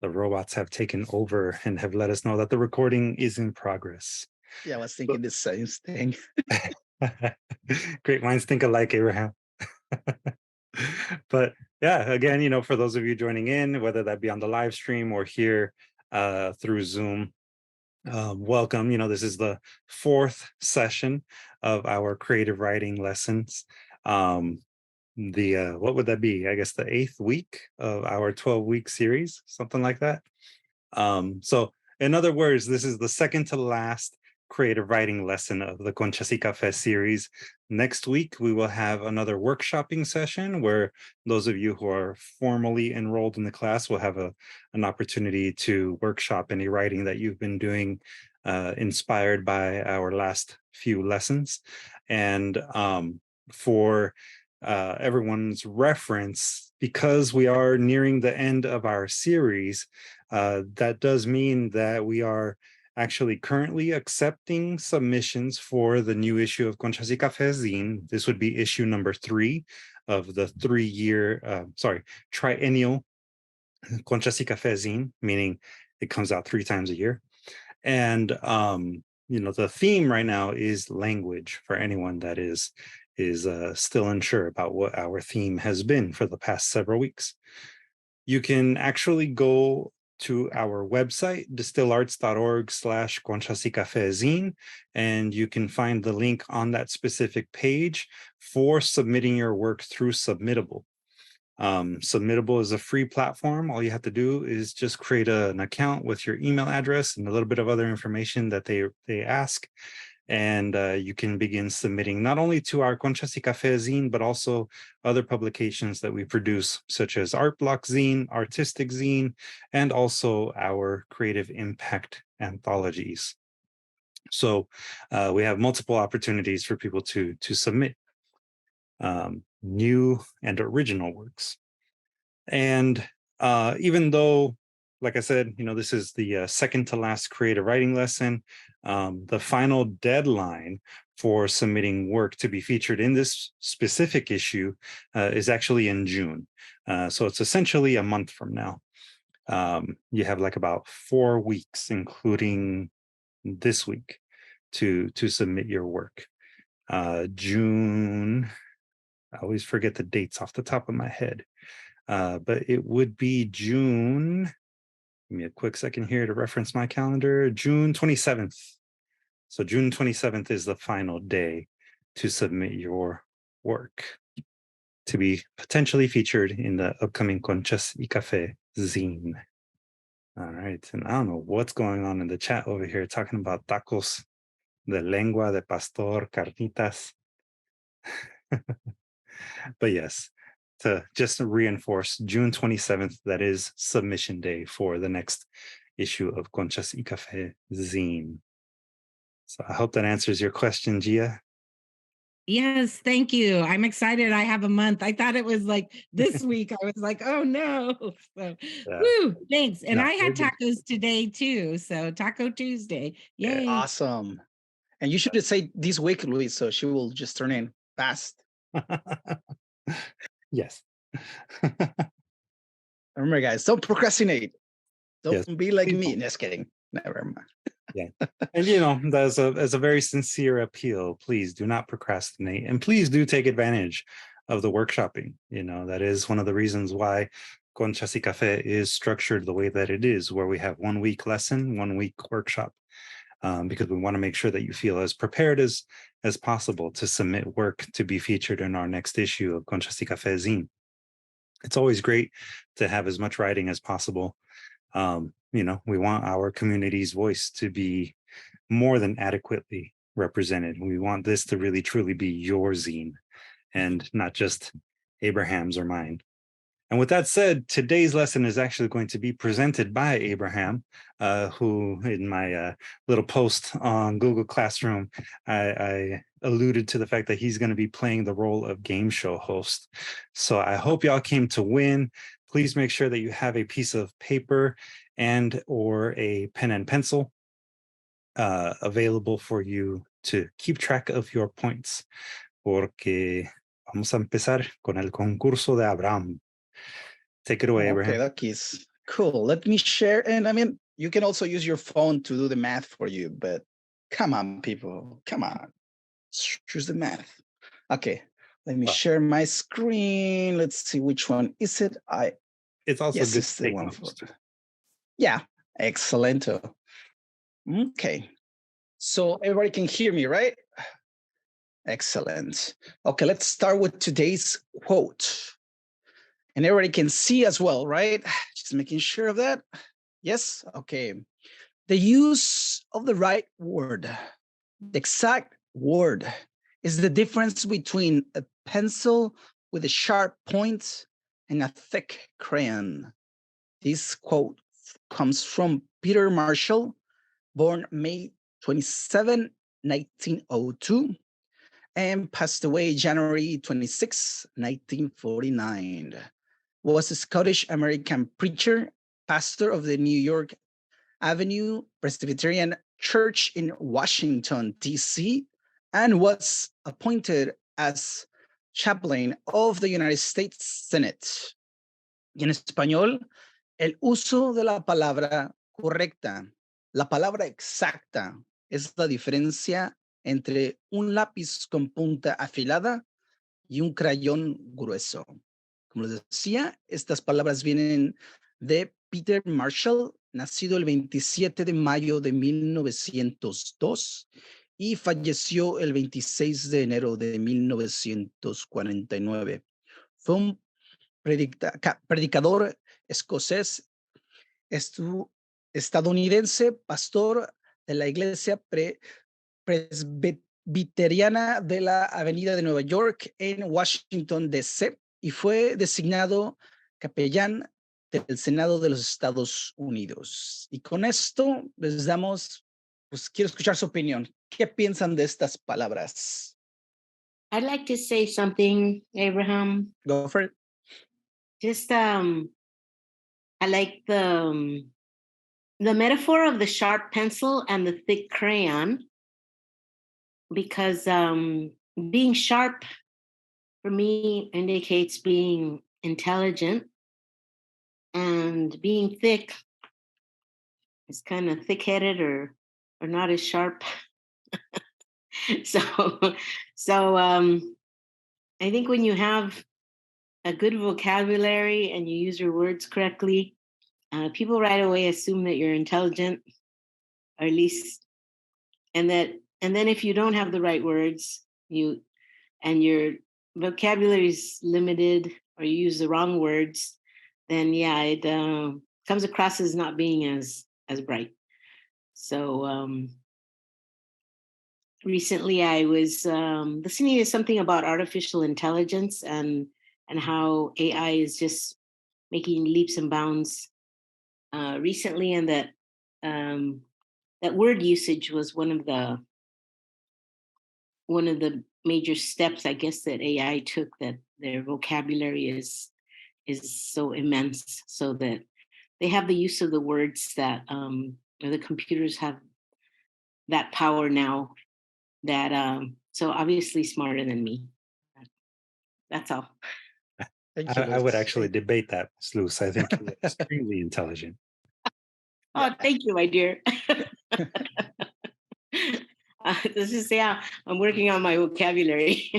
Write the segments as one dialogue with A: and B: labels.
A: the robots have taken over and have let us know that the recording is in progress.
B: Yeah, I was thinking the same thing.
A: Great minds think alike, Abraham. But yeah, again, for those of you joining in, whether that be on the live stream or here through Zoom, welcome. This is the fourth session of our creative writing lessons. The what would that be? I guess the eighth week of our 12-week series, something like that. So in other words, this is the second to last creative writing lesson of the Conchas y Café series. Next week, we will have another workshopping session where those of you who are formally enrolled in the class will have an opportunity to workshop any writing that you've been doing inspired by our last few lessons. And for everyone's reference, because we are nearing the end of our series, that does mean that we are actually currently accepting submissions for the new issue of Conchas y Café zine. This would be issue number 3 of the triennial Conchas y Café zine, meaning it comes out 3 times a year. And the theme right now is language, for anyone that is still unsure about what our theme has been for the past several weeks. You can actually go to our website, distillarts.org/conchasicafezine, and you can find the link on that specific page for submitting your work through Submittable. Submittable is a free platform. All you have to do is just create an account with your email address and a little bit of other information that they ask. And you can begin submitting not only to our Conchas y Café zine, but also other publications that we produce, such as Art Block zine, Artistic zine, and also our Creative Impact anthologies. So we have multiple opportunities for people to submit new and original works. And even though, like I said, this is the second to last creative writing lesson, the final deadline for submitting work to be featured in this specific issue is actually in June. So it's essentially a month from now. You have like about 4 weeks, including this week, to submit your work. June, I always forget the dates off the top of my head. But it would be June. Give me a quick second here to reference my calendar. June 27th. So June 27th is the final day to submit your work to be potentially featured in the upcoming Conchas y Café zine. All right. And I don't know what's going on in the chat over here talking about tacos de lengua de pastor, carnitas. But yes, to just reinforce, June 27th, that is submission day for the next issue of Conchas y Café zine. So I hope that answers your question, Gia.
C: Yes, thank you. I'm excited. I have a month. I thought it was like this week. I was like, oh no. So, woo, thanks. And
A: No,
C: I had tacos today too. So, Taco Tuesday. Yay.
B: Awesome. And you should say this week, Luis, so she will just turn in fast.
A: Yes.
B: Remember, guys, don't procrastinate. Don't
A: Yes.
B: be like me. Just kidding. Never mind.
A: Yeah. And that's a very sincere appeal. Please do not procrastinate. And please do take advantage of the workshopping. That is one of the reasons why Conchas y Café is structured the way that it is, where we have 1 week lesson, 1 week workshop. Because we want to make sure that you feel as prepared as possible to submit work to be featured in our next issue of Conchas y Café zine. It's always great to have as much writing as possible. We want our community's voice to be more than adequately represented. We want this to really, truly be your zine and not just Abraham's or mine. And with that said, today's lesson is actually going to be presented by Abraham, who in my little post on Google Classroom, I alluded to the fact that he's going to be playing the role of game show host. So I hope y'all came to win. Please make sure that you have a piece of paper and or a pen and pencil available for you to keep track of your points. Porque vamos a empezar con el concurso de Abraham. Take it away, Abraham.
B: Okay, that keys Cool. Let me share. And I mean, you can also use your phone to do the math for you, but come on, people. Come on. Choose the math. Okay. Let me
A: Well,
B: share my screen. Let's see which one is it.
A: it's also
B: Yes,
A: good
B: it's
A: to
B: the
A: take
B: one for.
A: notes.
B: Yeah. Excellento. Okay. So everybody can hear me, right? Excellent. Okay, let's start with today's quote. And everybody can see as well, right? Just making sure of that. Yes? Okay. The use of the right word, the exact word, is the difference between a pencil with a sharp point and a thick crayon. This quote comes from Peter Marshall, born May 27, 1902, and passed away January 26, 1949. Was a Scottish American preacher, pastor of the New York Avenue Presbyterian Church in Washington, D.C., and was appointed as chaplain of the United States Senate. Y en español, el uso de la palabra correcta, la palabra exacta, es la diferencia entre un lápiz con punta afilada y un crayón grueso. Como les decía, estas palabras vienen de Peter Marshall, nacido el 27 de mayo de 1902 y falleció el 26 de enero de 1949. Fue un predicador escocés, estadounidense, pastor de la iglesia presbiteriana de la Avenida de Nueva York en Washington, D.C., y fue designado capellán del Senado de los Estados Unidos. Y con esto les damos, pues quiero escuchar su opinión. ¿Qué piensan de estas palabras?
D: I'd like to say something, Abraham.
B: Go for it.
D: Just I like the metaphor of the sharp pencil and the thick crayon, because being sharp for me indicates being intelligent, and being thick is kind of thick-headed or not as sharp. so I think when you have a good vocabulary and you use your words correctly, people right away assume that you're intelligent, or at least, and then if you don't have the right words, and your vocabulary is limited, or you use the wrong words, then yeah, it comes across as not being as bright. So recently I was listening to something about artificial intelligence and how AI is just making leaps and bounds recently, and that that word usage was one of the major steps, I guess, that AI took, that their vocabulary is so immense, so that they have the use of the words that or the computers have that power now, that so obviously smarter than me. That's all.
B: Thank you,
A: I would
B: Luz.
A: actually debate that, Ms. Luz. I think you're extremely intelligent.
D: Oh, thank you, my dear. This is, yeah, I'm working on my vocabulary.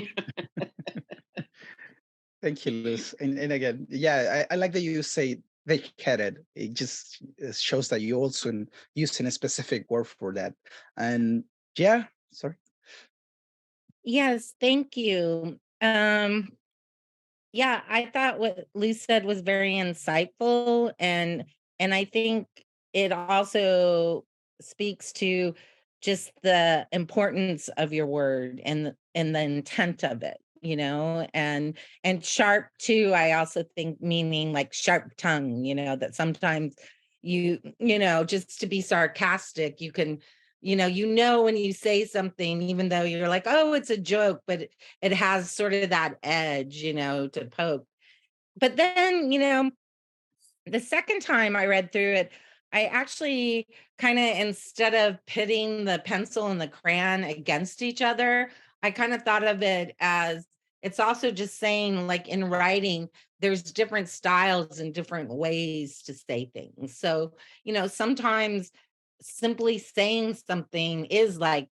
B: Thank you, Luz. And again, yeah, I like that you say thick-headed. It just shows that you also using a specific word for that. And yeah, sorry.
C: Yes, thank you. Yeah, I thought what Lou said was very insightful, and I think it also speaks to just the importance of your word and the intent of it, and sharp too. I also think meaning like sharp tongue, that sometimes just to be sarcastic, you can when you say something, even though you're like, oh, it's a joke, but it has sort of that edge, to poke. But then, the second time I read through it, I actually kind of, instead of pitting the pencil and the crayon against each other, I kind of thought of it as it's also just saying, like, in writing, there's different styles and different ways to say things. So, sometimes simply saying something is like,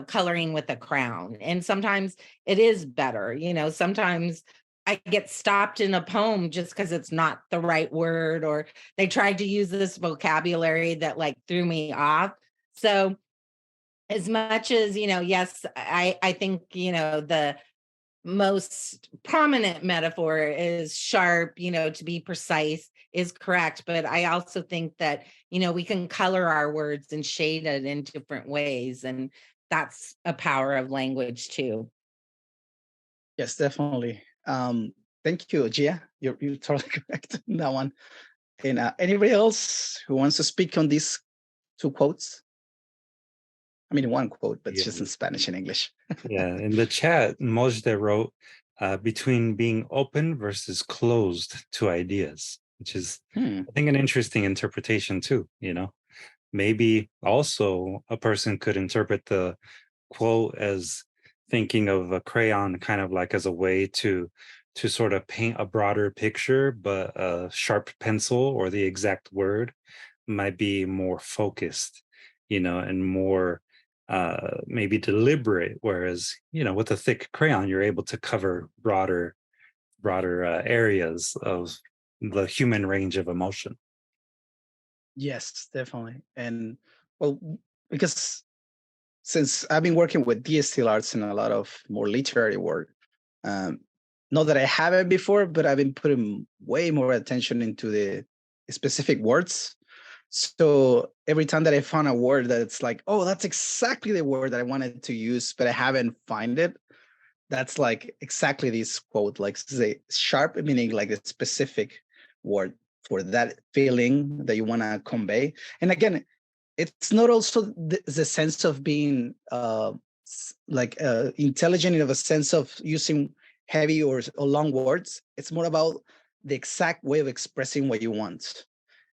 C: coloring with a crayon. And sometimes it is better. Sometimes I get stopped in a poem just because it's not the right word, or they tried to use this vocabulary that like threw me off. So as much as, yes, I think, the most prominent metaphor is sharp, to be precise is correct. But I also think that, we can color our words and shade it in different ways. And that's a power of language too.
B: Yes, definitely. Thank you, Gia. You're totally correct in that one. And anybody else who wants to speak on these two quotes? I mean, one quote, but it's just in Spanish and English.
A: Yeah, in the chat, Mojde wrote, between being open versus closed to ideas, which is, I think, an interesting interpretation too, Maybe also a person could interpret the quote as thinking of a crayon kind of like as a way to sort of paint a broader picture, but a sharp pencil or the exact word might be more focused, and more maybe deliberate. Whereas, with a thick crayon, you're able to cover broader areas of the human range of emotion.
B: Yes, definitely. And well, because since I've been working with DSTL arts and a lot of more literary work, not that I haven't before, but I've been putting way more attention into the specific words. So every time that I found a word that's like, oh, that's exactly the word that I wanted to use, but I haven't find it, that's like exactly this quote, like say sharp, meaning like a specific word for that feeling that you want to convey. And again, it's not also the sense of being intelligent in a sense of using heavy or long words. It's more about the exact way of expressing what you want.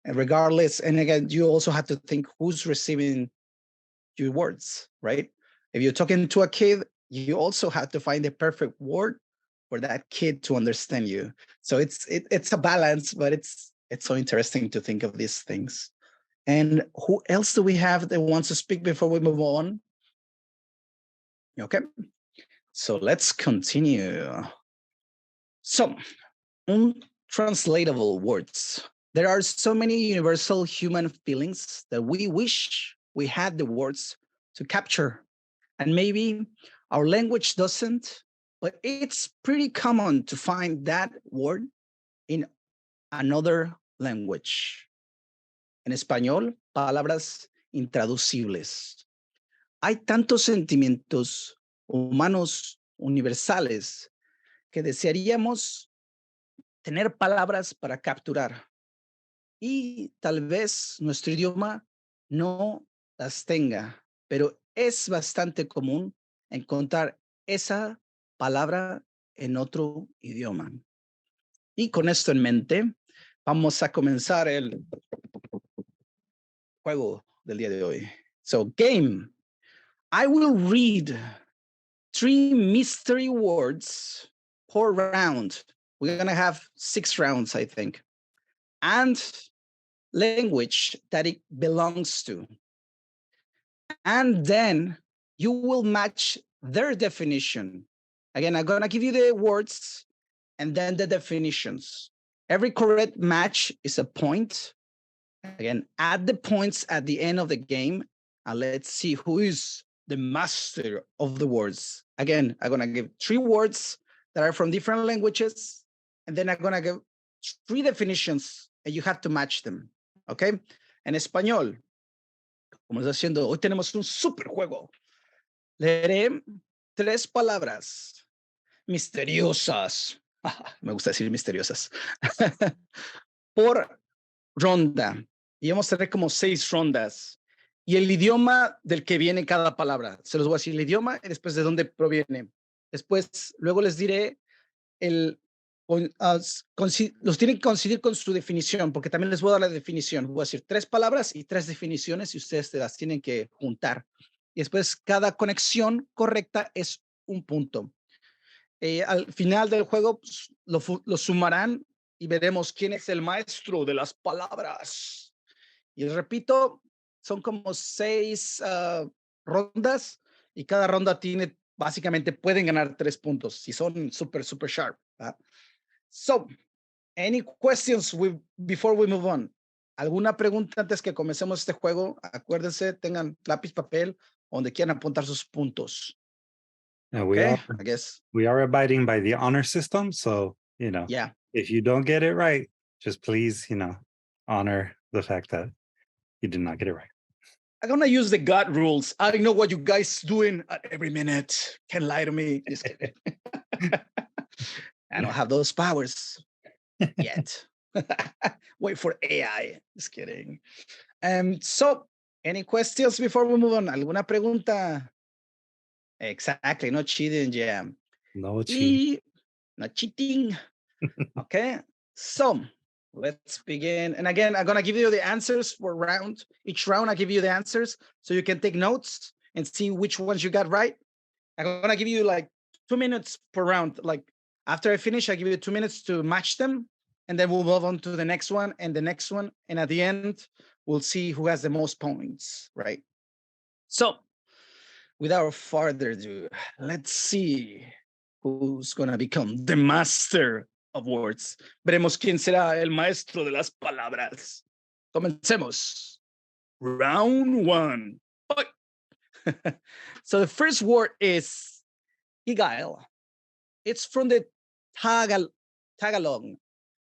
B: And regardless, and again, you also have to think who's receiving your words, right? If you're talking to a kid, you also have to find the perfect word for that kid to understand you. So it's a balance, but it's so interesting to think of these things. And who else do we have that wants to speak before we move on? Okay, so let's continue. So, untranslatable words. There are so many universal human feelings that we wish we had the words to capture. And maybe our language doesn't, but it's pretty common to find that word in another language. En español, palabras intraducibles. Hay tantos sentimientos humanos universales que desearíamos tener palabras para capturar. Y tal vez nuestro idioma no las tenga, pero es bastante común encontrar esa palabra en otro idioma. Y con esto en mente, vamos a comenzar el juego del día de hoy. So, game. I will read 3 mystery words per round. We're going to have 6 rounds, I think. And language that it belongs to. And then you will match their definition. Again, I'm going to give you the words and then the definitions. Every correct match is a point. Again, add the points at the end of the game, and let's see who is the master of the words. Again, I'm going to give 3 words that are from different languages, and then I'm going to give 3 definitions, and you have to match them. Okay? En español, como está haciendo, hoy tenemos un super juego. Leeré 3 palabras misteriosas. Me gusta decir misteriosas. Por ronda. Y vamos a tener como 6 rondas. Y el idioma del que viene cada palabra. Se los voy a decir el idioma y después de dónde proviene. Después, luego les diré los tienen que coincidir con su definición, porque también les voy a dar la definición. Voy a decir 3 palabras y 3 definiciones y ustedes te las tienen que juntar. Y después cada conexión correcta es un punto. Al final del juego pues, lo sumarán y veremos quién es el maestro de las palabras. Y repito, son como 6 rondas y cada ronda tiene, básicamente pueden ganar 3 puntos si son super sharp. So, any questions before we move on? ¿Alguna pregunta antes que comencemos este juego? Acuérdense, tengan lápiz, papel, donde quieran apuntar sus puntos. Okay, I guess.
A: We are abiding by the honor system. So,
B: Yeah.
A: if you don't get it right, just please, honor the fact that you did not get it right.
B: I'm gonna use the God rules. I know what you guys doing at every minute. Can't lie to me. Just kidding. I don't have those powers yet. Wait for AI. Just kidding. So, any questions before we move on? ¿Alguna pregunta? Exactly. No cheating, yeah.
A: No cheating.
B: No cheating. Okay. So, let's begin. And again, I'm going to give you the answers for round. Each round, I give you the answers so you can take notes and see which ones you got right. I'm going to give you like 2 minutes per round. Like after I finish, I give you 2 minutes to match them. And then we'll move on to the next one and the next one. And at the end, we'll see who has the most points, right? So without further ado, let's see who's going to become the master of words. Veremos quién será el maestro de las palabras. Comencemos. Round 1. So the first word is Higail. It's from the Tagalog,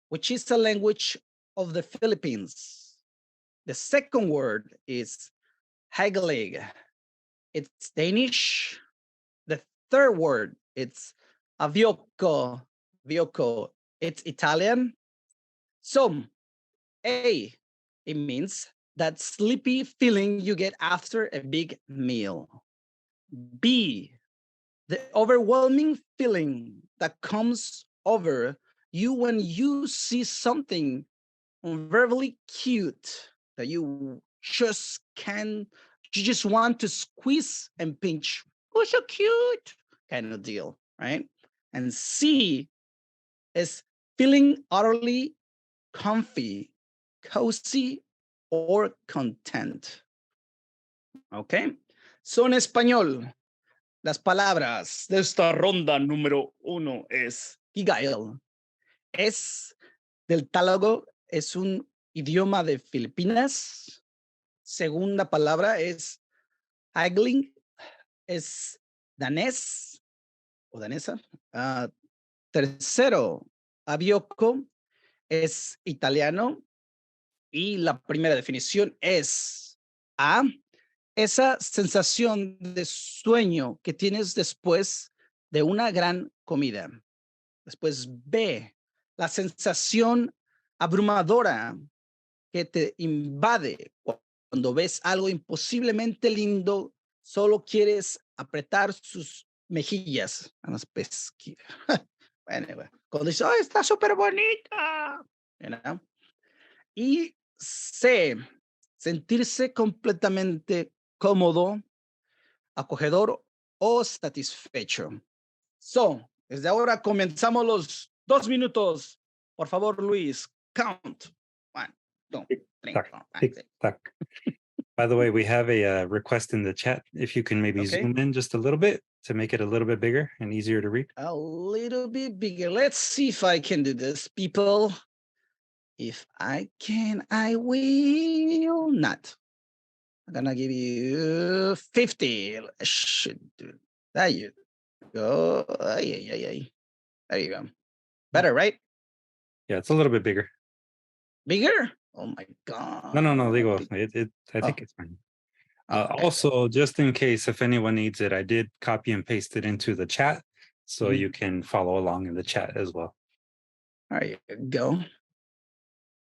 B: which is the language of the Philippines. The second word is Hagelig. It's Danish. The third word, it's Avioco. It's Italian. So, A, it means that sleepy feeling you get after a big meal. B, the overwhelming feeling that comes over you when you see something verbally cute that you just want to squeeze and pinch. Oh, so cute, kind of deal, right? And C is feeling utterly comfy, cozy, or content. Okay? So en español, las palabras de esta ronda número 1 es Higail. Es del Tagalog, es un idioma de Filipinas. Segunda palabra es Haggling, es danés o danesa. Tercero, Avioco, es italiano. Y la primera definición es A, esa sensación de sueño que tienes después de una gran comida. Después B, la sensación abrumadora que te invade cuando ves algo imposiblemente lindo, solo quieres apretar sus mejillas a las pesquisas. Anyway, cuando dices, oh, está súper bonita. Y C, sentirse completamente cómodo, acogedor o satisfecho. So, desde ahora comenzamos los 2 minutos. Por favor, Luis, count. 1, 2, 3, 4, 5, 6.
A: By the way, we have a request in the chat. If you can maybe zoom in just a little bit to make it a little bit bigger and easier to read.
B: A little bit bigger. Let's see if I can do this, people. If I can, I will not. I'm gonna give you 50. I should do. There you go. There you go. Better, right?
A: Yeah, it's a little bit bigger.
B: Bigger? Oh my God.
A: No, digo, I think it's fine. Okay. Also, just in case if anyone needs it, I did copy and paste it into the chat so you can follow along in the chat as well.
B: There you go.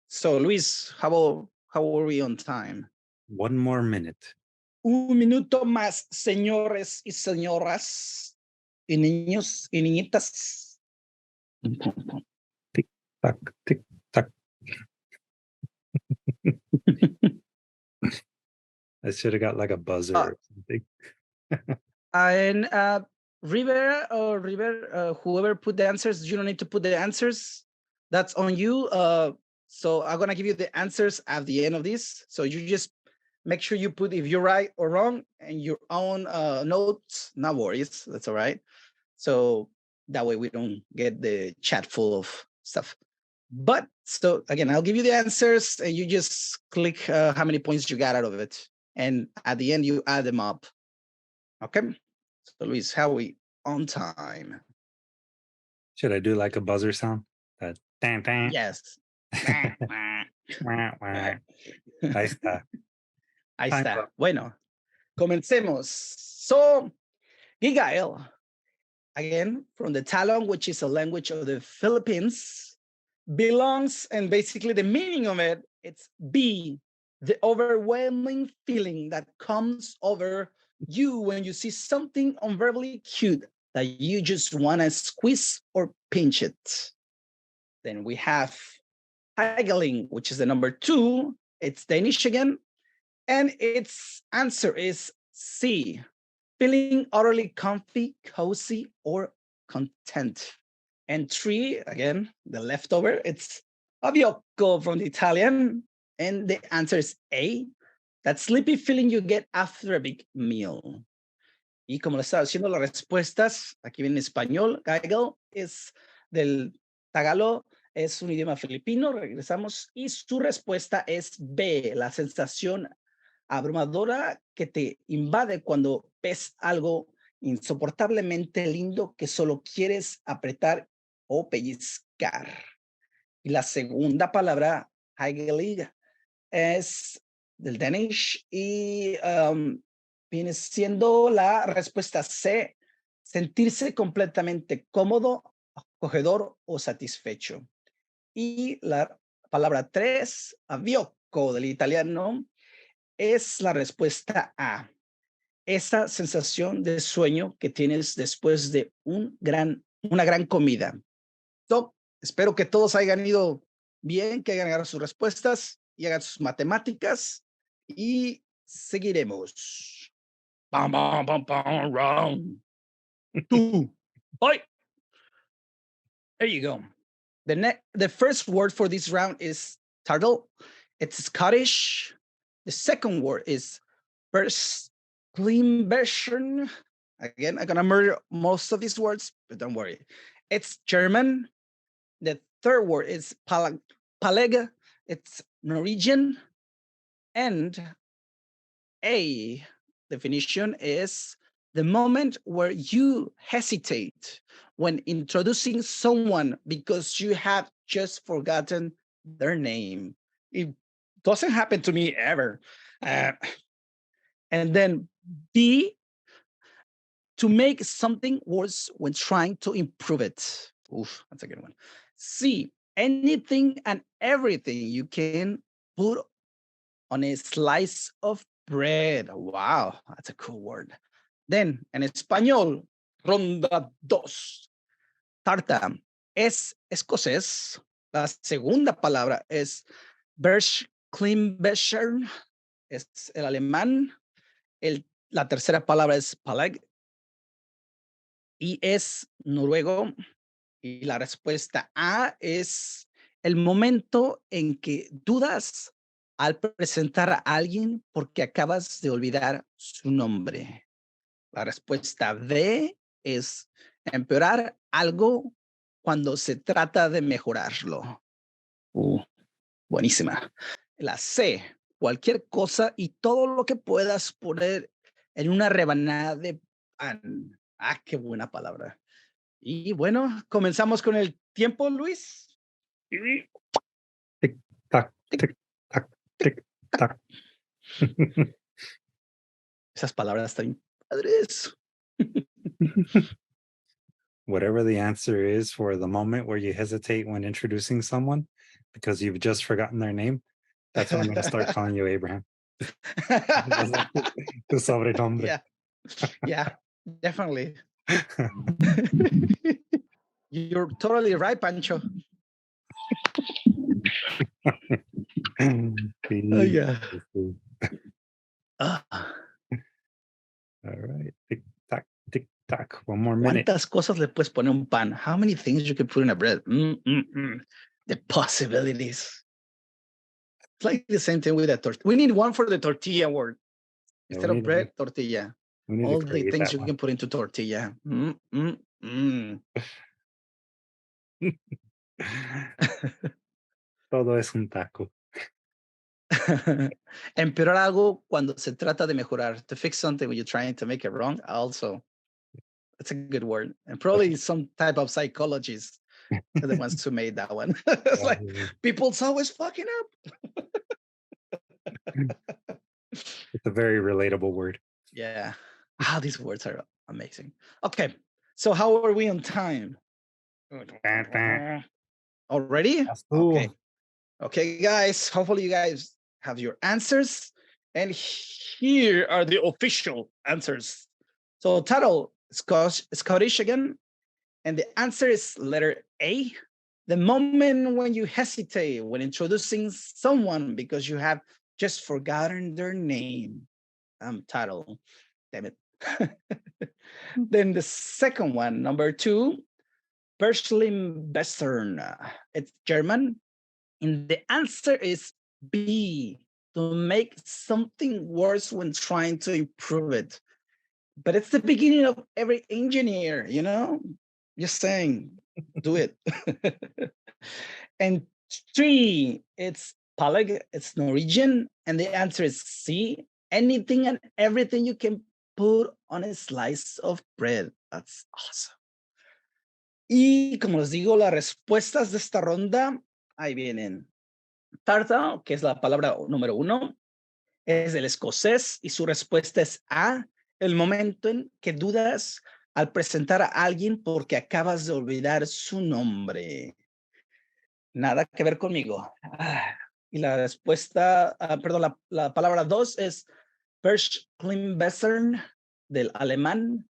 B: So, Luis, how are we on time?
A: 1 more minute.
B: 1 minuto más, señores y señoras, y niños y niñitas.
A: Tick tock, tick tock. I should have got like a buzzer or something.
B: And Rivera or River, whoever put the answers, you don't need to put the answers. That's on you. So I'm gonna give you the answers at the end of this. So you just make sure you put if you're right or wrong and your own notes. No worries, that's all right. So that way we don't get the chat full of stuff. But so again, I'll give you the answers and you just click how many points you got out of it. And at the end, you add them up. Okay. So Luis, how are we on time?
A: Should I do like a buzzer sound? That tan, tan.
B: Yes.
A: Wah, wah. Ahí está.
B: Ahí
A: Time
B: está.
A: up.
B: Bueno, comencemos. So, Gigael, again, from the Talon, which is a language of the Philippines, belongs, and basically the meaning of it, it's be, the overwhelming feeling that comes over you when you see something unverbally cute that you just want to squeeze or pinch it. Then we have haggling, which is the number 2. It's Danish again. And its answer is C, feeling utterly comfy, cozy, or content. And 3, again, the leftover, it's abiocco from the Italian. And the answer is A, that sleepy feeling you get after a big meal. Y como le estaba diciendo, las respuestas, aquí viene en español, Gaigel es del tagalo, es un idioma filipino, regresamos, y su respuesta es B, la sensación abrumadora que te invade cuando ves algo insoportablemente lindo que solo quieres apretar o pellizcar. Y la segunda palabra, Heigelig, es del Danish y viene siendo la respuesta C, sentirse completamente cómodo, acogedor o satisfecho. Y la palabra 3, abiocco del italiano, es la respuesta A, esa sensación de sueño que tienes después de una gran comida. So, espero que todos hayan ido bien, que hayan agarrado sus respuestas y hagan sus matemáticas y seguiremos. Bam, bam, bam, bam, round 2. Oi! There you go. The first word for this round is turtle. It's Scottish. The second word is Version. Again, I'm gonna murder most of these words, but don't worry. It's German. The third word is Paleg. It's Norwegian. And a definition is the moment where you hesitate when introducing someone because you have just forgotten their name. It doesn't happen to me ever. And then B, to make something worse when trying to improve it. Oof, that's a good one. C, anything and everything you can put on a slice of bread. Wow, that's a cool word. Then, en español, ronda 2. Tarta es escocés. La segunda palabra es Berschklimbecher, es el alemán. La tercera palabra es Paleg y es noruego. Y la respuesta A es el momento en que dudas al presentar a alguien porque acabas de olvidar su nombre. La respuesta B es empeorar algo cuando se trata de mejorarlo. Buenísima. La C, cualquier cosa y todo lo que puedas poner en una rebanada de pan. Ah, qué buena palabra. Y bueno, comenzamos con el tiempo, Luis.
A: Tick, tack, tick, tack, tick, tack.
B: Esas palabras están padres.
A: Whatever the answer is for the moment where you hesitate when introducing someone because you've just forgotten their name, that's when I'm going to start calling you Abraham. Tu sobrenombre.
B: Yeah. Yeah, definitely. You're totally right, Pancho. Oh, yeah.
A: All right. Tick, tack, tick, Tic-tac. One more minute.
B: ¿Cuántas cosas le puedes poner a un pan? How many things you can put in a bread? The possibilities. It's like the same thing with the tortilla. We need one for the tortilla word.
A: Yeah,
B: Instead of bread, tortilla.
A: we need
B: All
A: to
B: the
A: create
B: things
A: that
B: you
A: one.
B: can put into tortilla.
A: Todo es un taco.
B: Empeorar algo cuando se trata de mejorar. To fix something when you're trying to make it wrong. Also, it's a good word. And probably some type of psychologists are the ones who made that one. It's like people's always fucking up.
A: It's a very relatable word.
B: Yeah. These words are amazing. Okay. So how are we on time? Already? Okay. Okay, guys. Hopefully you guys have your answers. And here are the official answers. So title, Scottish again. And the answer is letter A. The moment when you hesitate when introducing someone because you have just forgotten their name. Title. Damn it. Then the second one, number 2, Verschlimmbessern. It's German. And the answer is B, to make something worse when trying to improve it. But it's the beginning of every engineer, you know? Just saying, do it. And 3, it's Paleg, it's Norwegian. And the answer is C, anything and everything you can put on a slice of bread. That's awesome. Y como les digo, las respuestas de esta ronda, ahí vienen. Tarta, que es la palabra número 1, es del escocés y su respuesta es A, el momento en que dudas al presentar a alguien porque acabas de olvidar su nombre. Nada que ver conmigo. Y la respuesta, perdón, la palabra 2 es Verschlimmbessern, del alemán.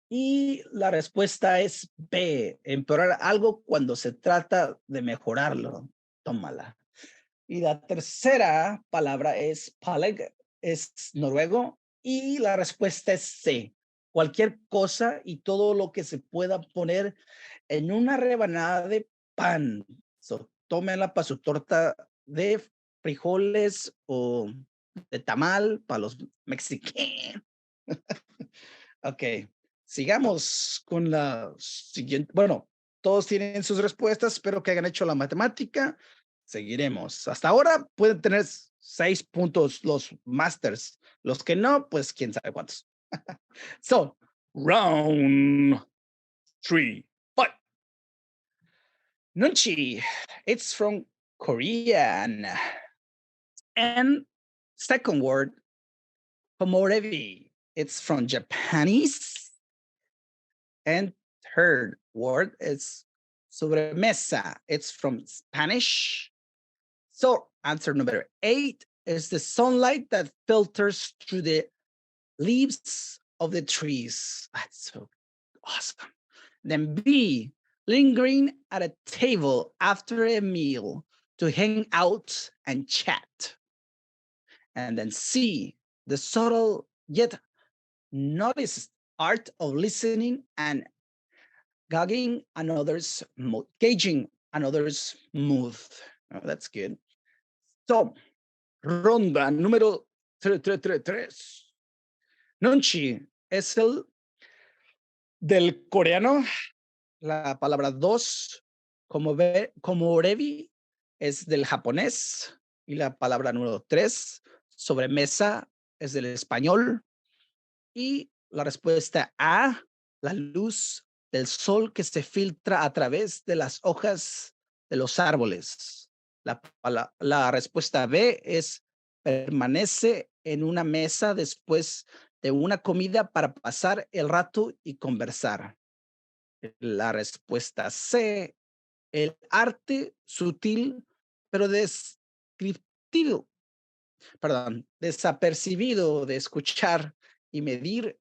B: Y la respuesta es B, empeorar algo cuando se trata de mejorarlo. Tómala. Y la tercera palabra es Paleg, es noruego. Y la respuesta es C, cualquier cosa y todo lo que se pueda poner en una rebanada de pan. So, tómenla para su torta de frijoles o de tamal para los mexicanos. Ok, sigamos con la siguiente. Bueno, todos tienen sus respuestas, espero que hayan hecho la matemática. Seguiremos. Hasta ahora pueden tener 6 puntos los masters. Los que no, pues quién sabe cuántos. So, round 3, fight. Nunchi, it's from Korean. And second word, Pomorevi, it's from Japanese. And third word is sobremesa, it's from Spanish. So answer number 8 is the sunlight that filters through the leaves of the trees. That's so awesome. Then B, lingering at a table after a meal to hang out and chat. And then C, the subtle yet noticed art of listening and gauging another's mood. Oh, that's good. So, ronda número 3. Nunchi es el del coreano. La palabra 2, como orevi, es del japonés. Y la palabra número 3, sobremesa, es del español. Y la respuesta A, la luz del sol que se filtra a través de las hojas de los árboles. La respuesta B es permanece en una mesa después de una comida para pasar el rato y conversar. La respuesta C, el arte sutil pero desapercibido de escuchar y medir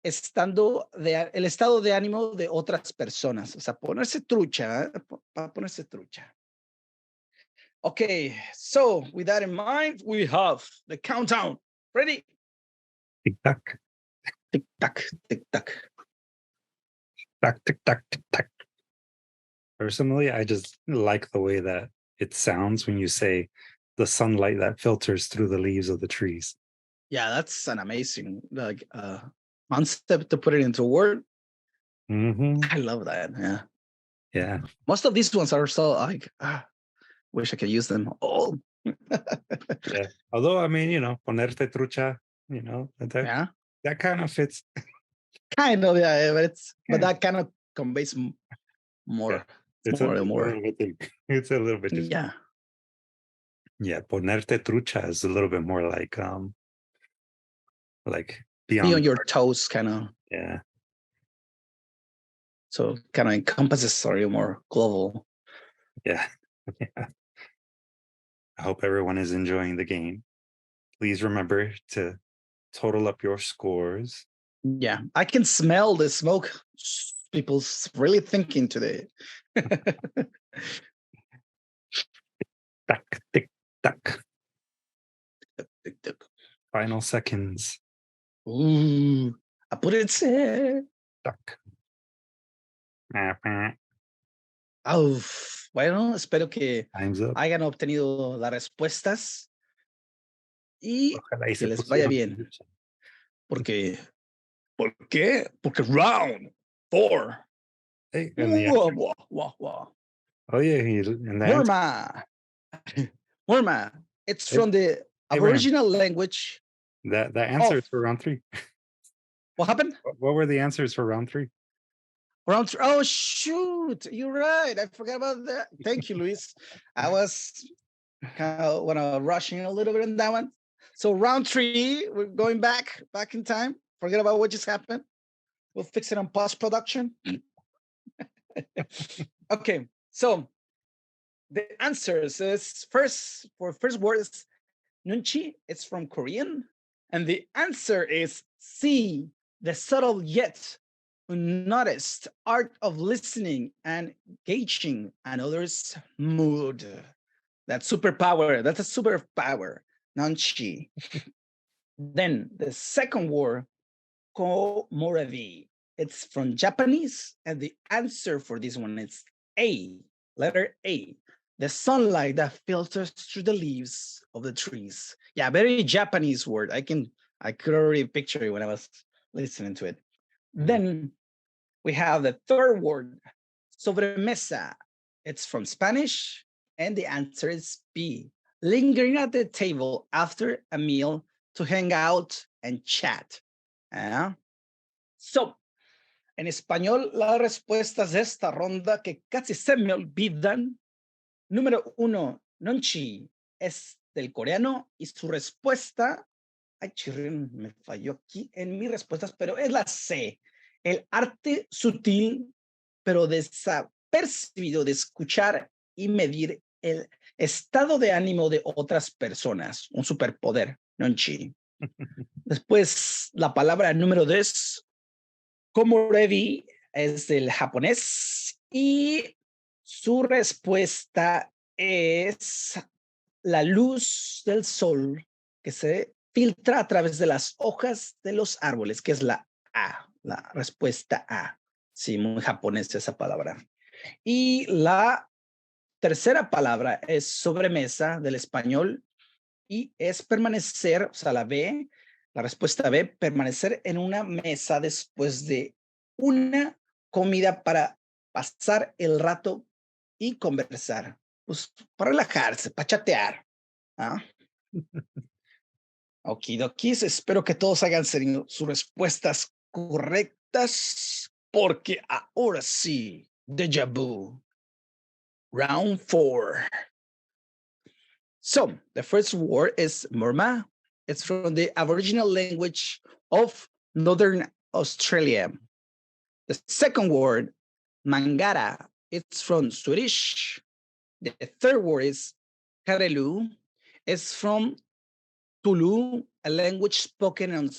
B: el estado de ánimo de otras personas. O sea, ponerse trucha, para ponerse trucha. Okay, so with that in mind, we have the countdown. Ready?
A: Tic-tac.
B: Tic-tac, tic-tac.
A: Tac, tic, tac, tic, tac. Personally, I just like the way that it sounds when you say the sunlight that filters through the leaves of the trees.
B: Yeah, that's an amazing concept to put it into a word.
A: Hmm.
B: I love that. Yeah.
A: Yeah.
B: Most of these ones are so like, wish I could use them all.
A: Yeah. Although, I mean, ponerte trucha,
B: Yeah.
A: that kind of fits.
B: Kind of, yeah, but
A: Yeah.
B: that kind of conveys more.
A: Yeah. It's a little bit different. It's a little bit different.
B: Yeah.
A: Yeah, ponerte trucha is a little bit more like be
B: Be on
A: on
B: your toes, kind of.
A: yeah.
B: So kind of encompasses, sorry, more global.
A: Yeah. Yeah. I hope everyone is enjoying the game. Please remember to total up your scores.
B: Yeah, I can smell the smoke. People's really thinking today.
A: Tac, tick, tac.
B: Tick, tick.
A: Final seconds.
B: Ooh, apúrense.
A: Tac.
B: Bueno, espero que
A: Time's up.
B: hayan obtenido las respuestas y
A: Ojalá y
B: que
A: se
B: les vaya
A: pusieron
B: bien.
A: trucha.
B: Porque, ¿por qué? Porque round 4.
A: Hey, and the answer. Oh yeah, and the answer.
B: Murma. It's
A: Hey,
B: from the Aboriginal language.
A: The answers for round 3.
B: What happened?
A: What were the answers for round 3?
B: Round 3. Oh, shoot. You're right. I forgot about that. Thank you, Luis. I was kind of rushing a little bit on that one. So round 3, we're going back in time. Forget about what just happened. We'll fix it on post-production. Okay, so the answers is first word is nunchi. It's from Korean. And the answer is C, the subtle yet unnoticed art of listening and gauging another's mood. That's superpower. That's a superpower. Nunchi. Then the second word, komorebi. It's from Japanese, and the answer for this one is A, letter A. The sunlight that filters through the leaves of the trees. Yeah, very Japanese word. I could already picture it when I was listening to it. Then we have the third word, sobremesa. It's from Spanish, and the answer is B, lingering at the table after a meal to hang out and chat. So, en español, las respuestas de esta ronda que casi se me olvidan. Número 1, nonchi, es del coreano y su respuesta, ay, chirrín, me falló aquí en mis respuestas, pero es la C, el arte sutil, pero desapercibido de escuchar y medir el estado de ánimo de otras personas, un superpoder, nonchi. Después, la palabra número 2, komorebi, es del japonés y su respuesta es la luz del sol que se filtra a través de las hojas de los árboles, que es la A, la respuesta A. Sí, muy japonés esa palabra. Y la tercera palabra es sobremesa del español y es permanecer, o sea, la B, la respuesta B, permanecer en una mesa después de una comida para pasar el rato y conversar, pues para relajarse, para chatear. Okidokis, espero que todos hayan sus respuestas correctas, porque ahora sí, déjà vu. Round 4. So, the first word is murma. It's from the Aboriginal language of Northern Australia. The second word, mangara. It's from Swedish. The third word is karelu. It's from Tulu, a language spoken in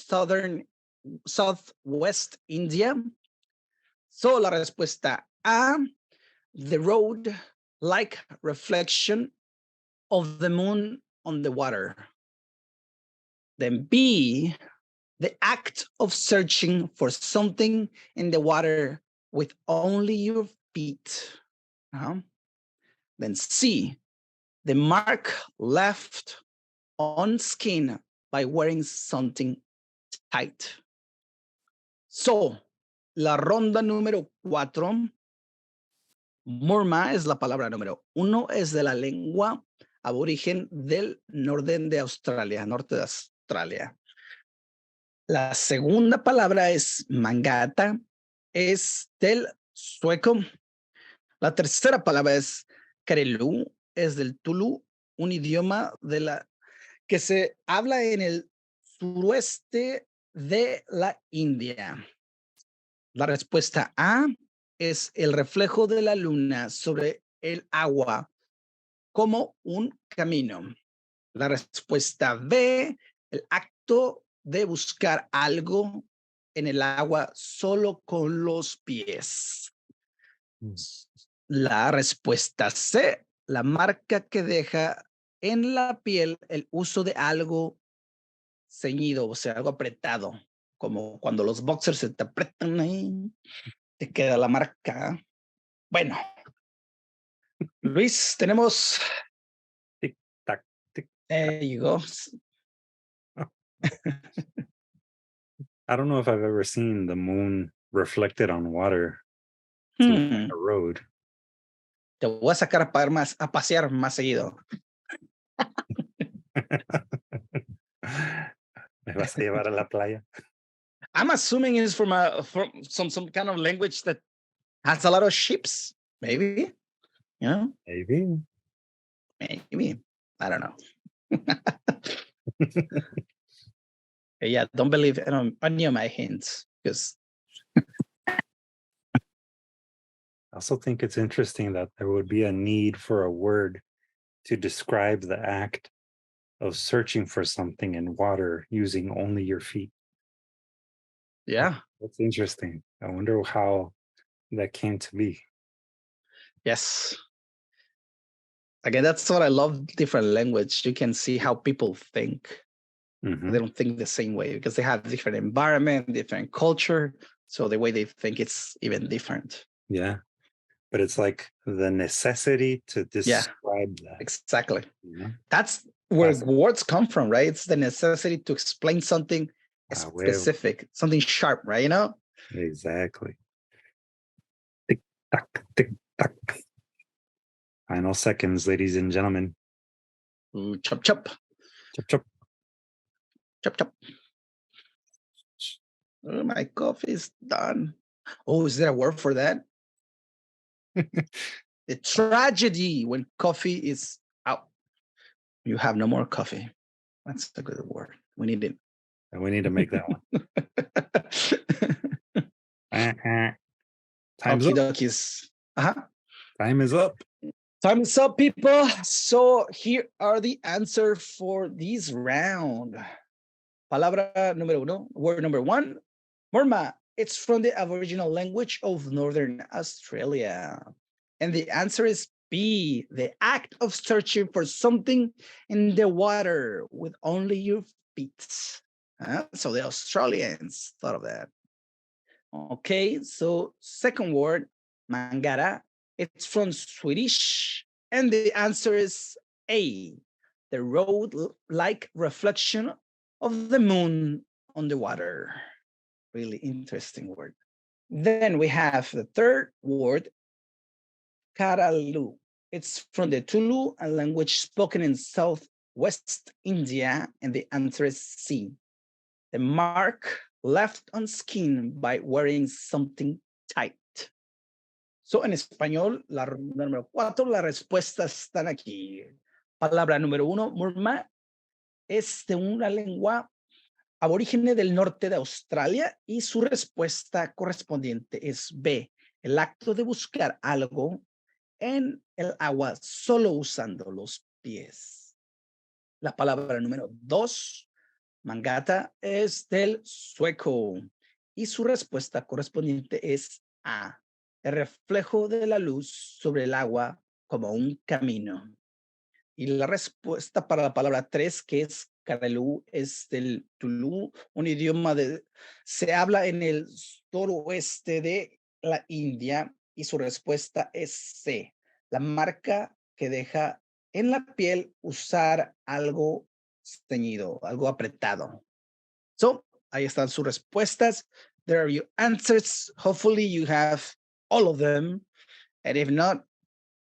B: southwest India. So, la respuesta A, the road like reflection of the moon on the water. Then B, the act of searching for something in the water with only your feet. Then C, the mark left on skin by wearing something tight. So, la ronda número 4, Murma es la palabra número 1, es de la lengua aborigen del norte de Australia. La segunda palabra es mangata, es del sueco. La tercera palabra es karelu, es del Tulu, un idioma que se habla en el suroeste de la India. La respuesta A es el reflejo de la luna sobre el agua como un camino. La respuesta B, el acto de buscar algo en el agua solo con los pies. La respuesta C, la marca que deja en la piel el uso de algo ceñido, o sea, algo apretado, como cuando los boxers se te apretan ahí, te queda la marca. Bueno, Luis, tenemos.
A: Tic tac, tic.
B: There you go.
A: I don't know if I've ever seen the moon reflected on water to look like a road.
B: Te voy a sacar a pasear más seguido.
A: Me vas a llevar a la playa.
B: I'm assuming it's from some kind of language that has a lot of ships, maybe. You know?
A: Maybe.
B: Maybe. I don't know. Yeah, don't believe any of my hints, because
A: I also think it's interesting that there would be a need for a word to describe the act of searching for something in water using only your feet.
B: yeah.
A: That's interesting. I wonder how that came to be.
B: Yes. Again, that's what I love, different language. You can see how people think.
A: Mhm.
B: They don't think the same way because they have different environment, different culture. So the way they think it's even different.
A: Yeah. But it's like the necessity to describe that.
B: Exactly.
A: You know?
B: That's where
A: Awesome.
B: words come from, right? It's the necessity to explain something
A: Specific,
B: something sharp, right? You know?
A: Exactly. Tick tock, tick tock. Final seconds, ladies and gentlemen.
B: Ooh, chop, chop.
A: Chop, chop.
B: Chop, chop. Oh, my coffee is done. Oh, is there a word for that? The tragedy when coffee is out. You have no more coffee. That's a good word. We need it.
A: And we need to make that one. Time's up. Time is up.
B: Time is up, people. So here are the answers for this round. Palabra número 1, word number 1, Murma. It's from the Aboriginal language of Northern Australia. And the answer is B, the act of searching for something in the water with only your feet. So the Australians thought of that. Okay, so second word, mangara. It's from Swedish. And the answer is A, the road-like reflection of the moon on the water. Really interesting word. Then we have the third word, karalu. It's from the Tulu, a language spoken in southwest India, and the answer is C, the mark left on skin by wearing something tight. So en español, la número 4, las respuestas están aquí. Palabra número 1, Murma, es de una lengua aborígene del norte de Australia y su respuesta correspondiente es B, el acto de buscar algo en el agua solo usando los pies. La palabra número 2, mangata, es del sueco y su respuesta correspondiente es A, el reflejo de la luz sobre el agua como un camino. Y la respuesta para la palabra 3, que es Karelu, es del Tulu, un idioma se habla en el suroeste de la India y su respuesta es C, la marca que deja en la piel usar algo ceñido, algo apretado. So, ahí están sus respuestas. There are your answers. Hopefully you have all of them. And if not,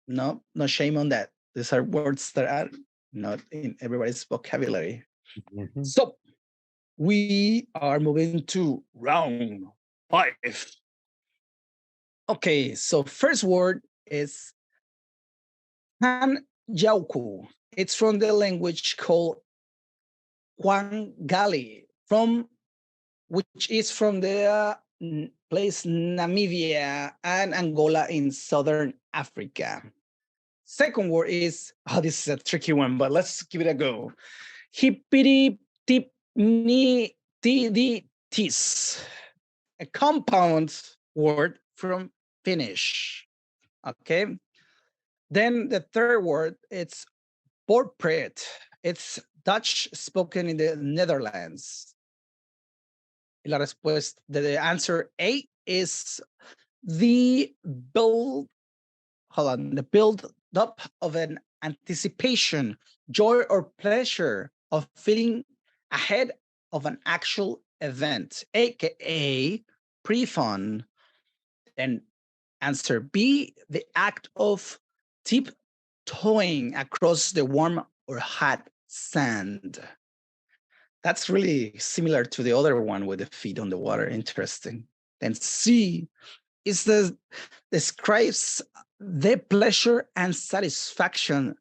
B: no shame on that. These are words that are not in everybody's vocabulary.
A: Mhm.
B: So, we are moving to round 5. Okay, so first word is Hanjauku. It's from the language called Kwangali, which is from the place Namibia and Angola in southern Africa. Second word is, this is a tricky one, but let's give it a go. Hippity-tip-ni-ti-di-tis, a compound word from Finnish. Okay. Then the third word, it's portrait. It's Dutch spoken in the Netherlands. La respuesta, the answer A is the build up of an anticipation, joy or pleasure of feeling ahead of an actual event, aka pre-fun. Then answer B, the act of tiptoeing across the warm or hot sand. That's really similar to the other one with the feet on the water. Interesting. Then C is describes the pleasure and satisfaction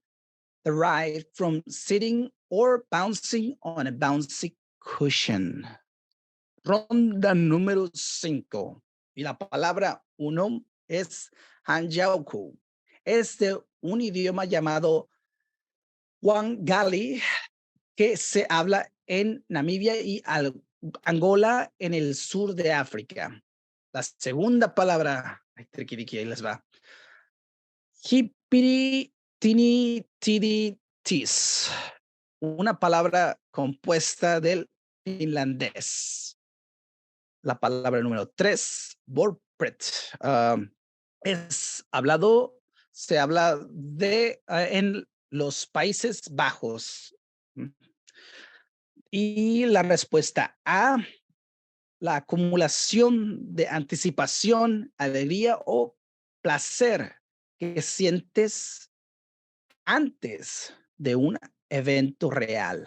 B: derived from sitting or bouncing on a bouncy cushion. Ronda número 5. Y la palabra uno es Hanjauku. Es de un idioma llamado Wangali que se habla en Namibia y Angola en el sur de África. La segunda palabra, ahí les va. Hippity-tini-tidi-tis. Una palabra compuesta del finlandés. La palabra número 3, Borpret. Se habla de en los Países Bajos. Y la respuesta A, la acumulación de anticipación, alegría o placer que sientes antes de un evento real,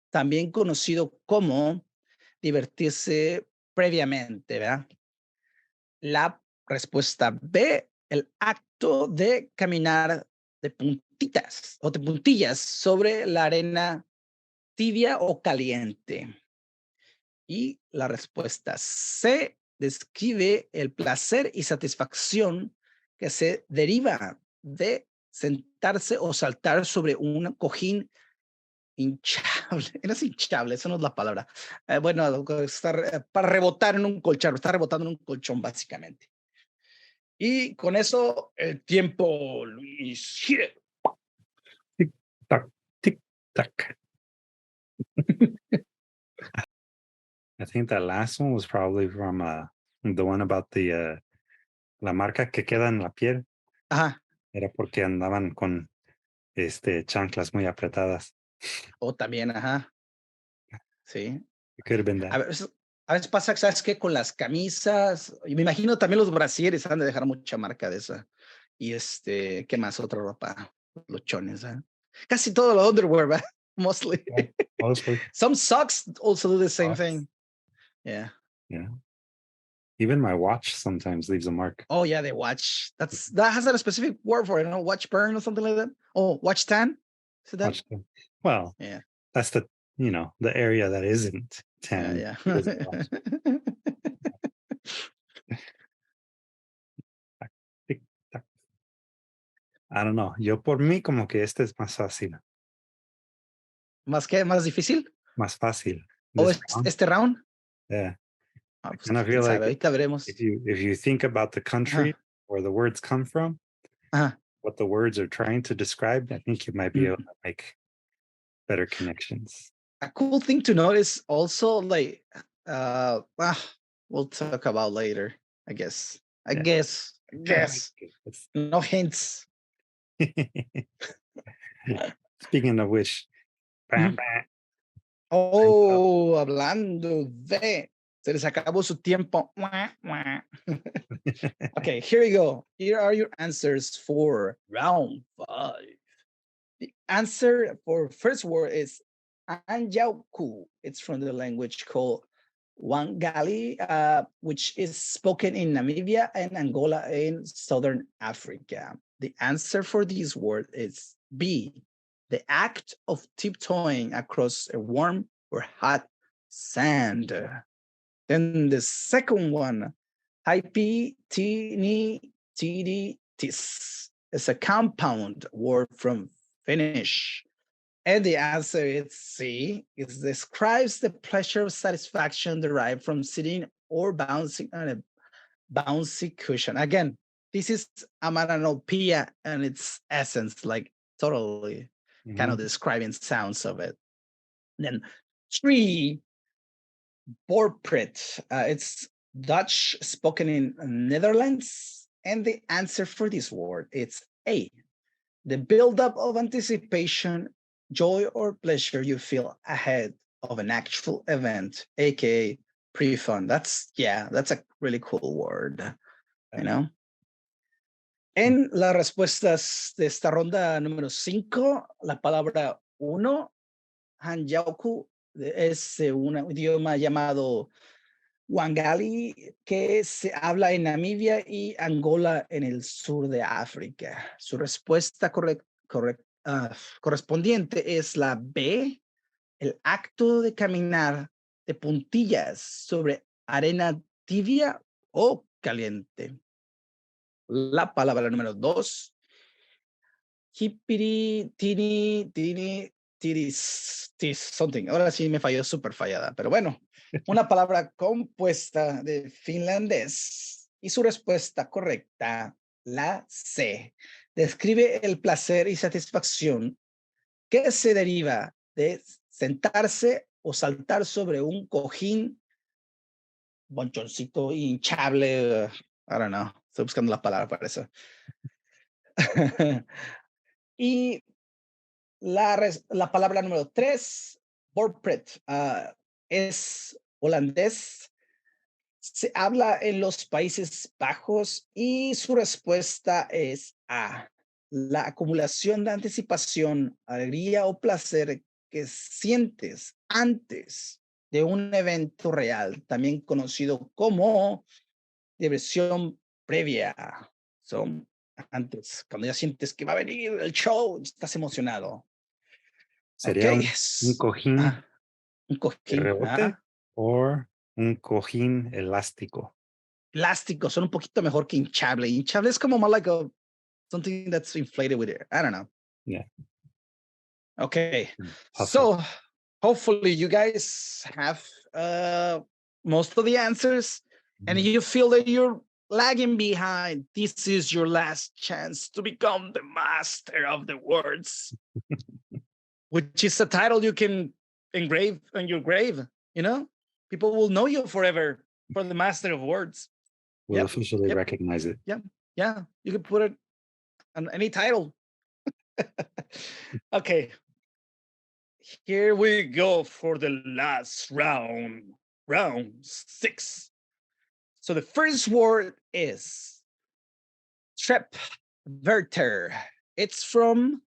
B: también conocido como divertirse previamente, ¿verdad? La respuesta B, el acto de caminar de puntitas o de puntillas sobre la arena tibia o caliente. Y la respuesta C describe el placer y satisfacción que se deriva de sentarse o saltar sobre un cojín hinchable. No es hinchable, eso no es la palabra. Bueno, para rebotar en un colchón, está rebotando en un colchón básicamente. Y con eso, el tiempo, Luis, gire.
A: Tic tac, tic tac. I think that last one was probably from the one about the la marca que queda en la piel.
B: Ajá.
A: Era porque andaban con chanclas muy apretadas.
B: O también, ajá. Sí.
A: It could have been that.
B: A veces pasa, ¿sabes qué? Con las camisas, y me imagino también los brasieres han de dejar mucha marca de esa. Y ¿qué más? Otra ropa, los chones, ¿eh? Casi todo lo underwear, ¿verdad? Mostly.
A: Yeah, mostly.
B: Some socks also do the same
A: Socks.
B: thing. Yeah.
A: Yeah. Even my watch sometimes leaves a mark.
B: Oh yeah, the watch. That has a specific word for it, you know, watch burn or something like that. Oh, watch tan. Is that?
A: Watch them. Well,
B: Yeah.
A: that's the the area that isn't tan.
B: Yeah.
A: Tic tac. I don't know. Yo por mí como que este es más fácil.
B: ¿Más qué? ¿Más difícil?
A: Más fácil.
B: ¿O
A: This round.
B: este round?
A: Yeah.
B: Ah, pues
A: And I
B: quién
A: feel
B: sabe,
A: like
B: ahorita veremos.
A: if you think about the country where the words come from, what the words are trying to describe, I think you might be able to make better connections.
B: A cool thing to notice also, like, we'll talk about later, I guess. I guess. Yes. No hints.
A: Speaking of which,
B: Mhm. Oh, hablando de. Se les acabó su tiempo. Okay, here we go. Here are your answers for round 5. The answer for first word is Anjauku. It's from the language called Wangali, which is spoken in Namibia and Angola in Southern Africa. The answer for this word is B, the act of tiptoeing across a warm or hot sand. Then the second one, Haipi tini tidi tis, is a compound word from Finnish. And the answer is C. It describes the pleasure of satisfaction derived from sitting or bouncing on a bouncy cushion. Again, this is amanopia and its essence, like totally kind of describing sounds of it. Then 3, Borpret. It's Dutch spoken in Netherlands. And the answer for this word is A, the buildup of anticipation, joy, or pleasure you feel ahead of an actual event, aka pre-fun. That's a really cool word, you know. En las respuestas de esta ronda número 5, la palabra 1, Hanjauku, es un idioma llamado Wangali, que se habla en Namibia y Angola en el sur de África. Su respuesta correspondiente es la B, el acto de caminar de puntillas sobre arena tibia o caliente. La palabra número 2, hipiri, tini, tiris, something. Ahora sí me falló, súper fallada, pero bueno. Una palabra compuesta de finlandés. Y su respuesta correcta, la C, describe el placer y satisfacción que se deriva de sentarse o saltar sobre un cojín, bonchoncito hinchable. I don't know. Estoy buscando la palabra para eso. Y la palabra número 3, Borpret, es holandés. Se habla en los Países Bajos y su respuesta es A, la acumulación de anticipación, alegría o placer que sientes antes de un evento real, también conocido como diversión previa. Son antes, cuando ya sientes que va a venir el show, estás emocionado.
A: Sería
B: Okay.
A: un cojín
B: un
A: de
B: cojín.
A: rebote o un cojín elástico.
B: Elástico, son un poquito mejor que hinchable. Hinchable es como más like something that's inflated with air. I don't know.
A: Yeah.
B: Okay.
A: Hustle.
B: So hopefully you guys have most of the answers and you feel that you're lagging behind. This is your last chance to become the master of the words, which is a title you can engrave on your grave. You know, people will know you forever for the master of words.
A: We'll officially recognize it.
B: Yeah, you can put it on any title. Okay, here we go for the last round, round 6. So the first word is Trepverter. It's from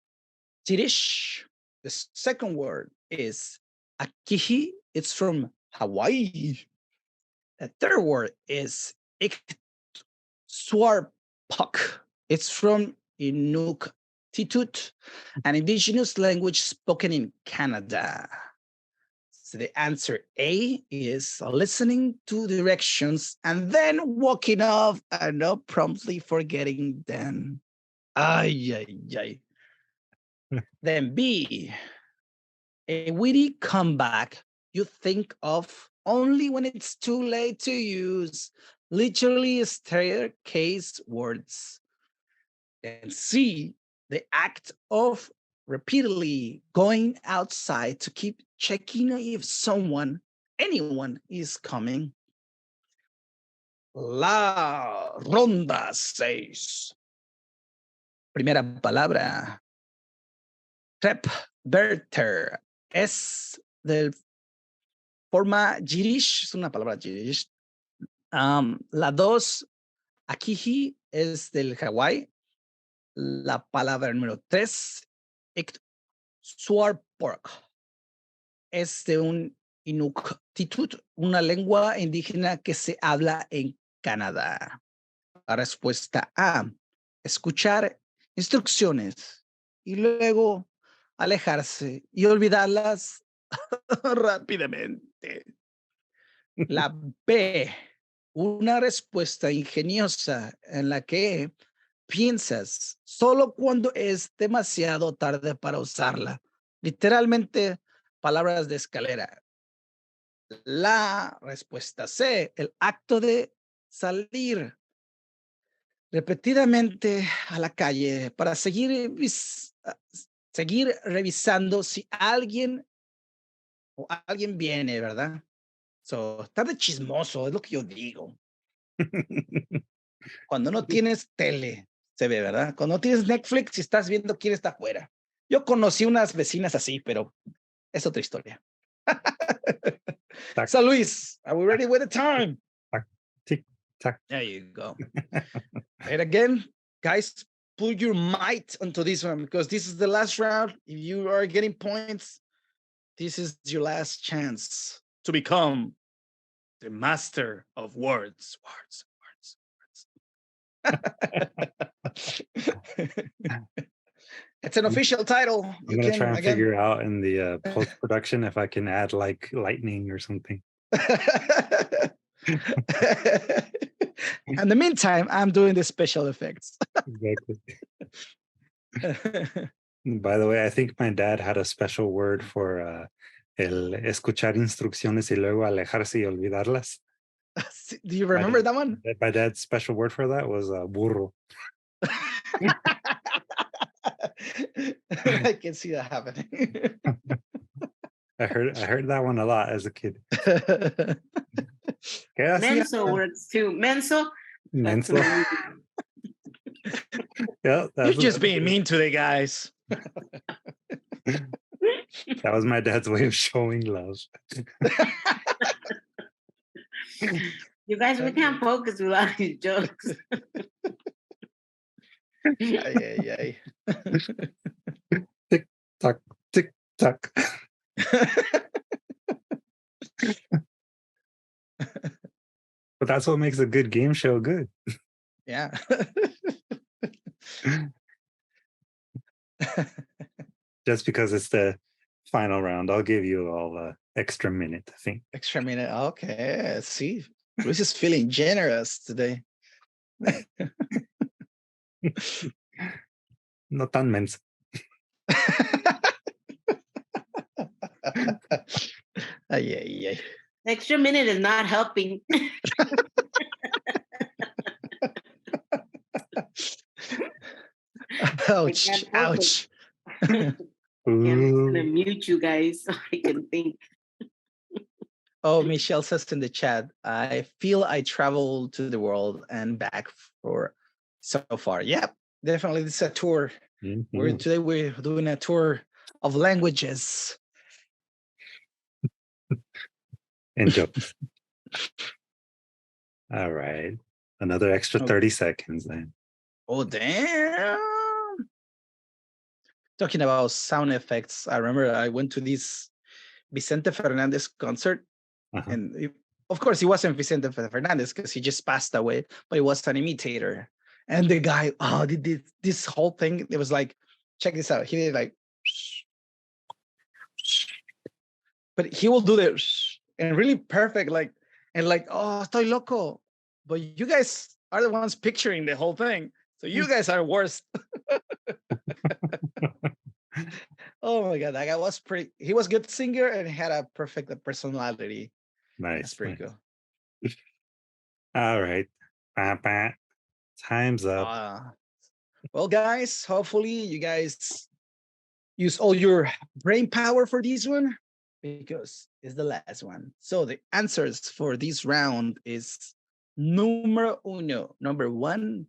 B: Yiddish. The second word is Akihi. It's from Hawaii. The third word is Iktsuarpuk. It's from Inuktitut, an indigenous language spoken in Canada. So the answer A is listening to directions and then walking off and not promptly forgetting them. Ay, ay, ay. Then B, a witty comeback you think of only when it's too late to use, literally staircase words. And C, the act of repeatedly going outside to keep checking if anyone is coming. La ronda 6. Primera palabra. Repverter. Es del forma Yiddish. Es una palabra Yiddish. La 2, Akiji, es del Hawái. La palabra número 3, Swarpork, es de un Inuktitut, una lengua indígena que se habla en Canadá. La respuesta A, escuchar instrucciones y luego alejarse y olvidarlas rápidamente. La B, una respuesta ingeniosa en la que piensas solo cuando es demasiado tarde para usarla. Literalmente, palabras de escalera. La respuesta C, el acto de salir repetidamente a la calle para seguir revisando si alguien viene, ¿verdad? Estar de chismoso, es lo que yo digo. Cuando no tienes tele, se ve, ¿verdad? Cuando no tienes Netflix y estás viendo quién está afuera. Yo conocí unas vecinas así, pero es otra historia. So, Luis, are we ready with the time?
A: Tick, tack.
B: There you go. And again, guys, put your might onto this one because this is the last round. If you are getting points, this is your last chance to become the master of words. It's an official title.
A: I'm going to try and figure out in the post-production if I can add like lightning or something.
B: In the meantime, I'm doing the special effects.
A: Exactly. By the way, I think my dad had a special word for el escuchar instrucciones y luego alejarse y olvidarlas.
B: Do you remember that one?
A: My dad's special word for that was burro.
B: I can see that happening.
A: I heard that one a lot as a kid.
D: Menso works too. Menso.
A: Menso. Yeah,
B: you're just being mean today, guys.
A: That was my dad's way of showing love.
D: You guys, we can't focus without these jokes.
B: Ay.
A: Tick tock, tick tock. But that's what makes a good game show good.
B: Yeah.
A: Just because it's the final round, I'll give you all the extra minute, I think.
B: Extra minute. Okay. See, Luis is feeling generous today.
A: No tan menso.
B: Ay.
D: Extra minute is not helping.
B: Ouch.
D: I'm gonna mute you guys so I can think.
B: Oh, Michelle says in the chat, I feel I traveled to the world and back for so far. Yep, definitely. This is a tour. Mm-hmm. Today we're doing a tour of languages.
A: And jokes. All right. Another extra 30 seconds then.
B: Oh, damn. Talking about sound effects, I remember I went to this Vicente Fernandez concert. And of course, he wasn't Vicente Fernandez because he just passed away, but he was an imitator. And the guy, did this whole thing. It was like, check this out. He did like, but he will do this and really perfect, oh, estoy loco. But you guys are the ones picturing the whole thing. So you guys are worse. Oh my God, that guy was he was a good singer and he had a perfect personality.
A: Nice.
B: That's pretty cool.
A: All right. Time's up.
B: Well, guys, hopefully you guys use all your brain power for this one because it's the last one. So the answers for this round is Numero uno. Number one.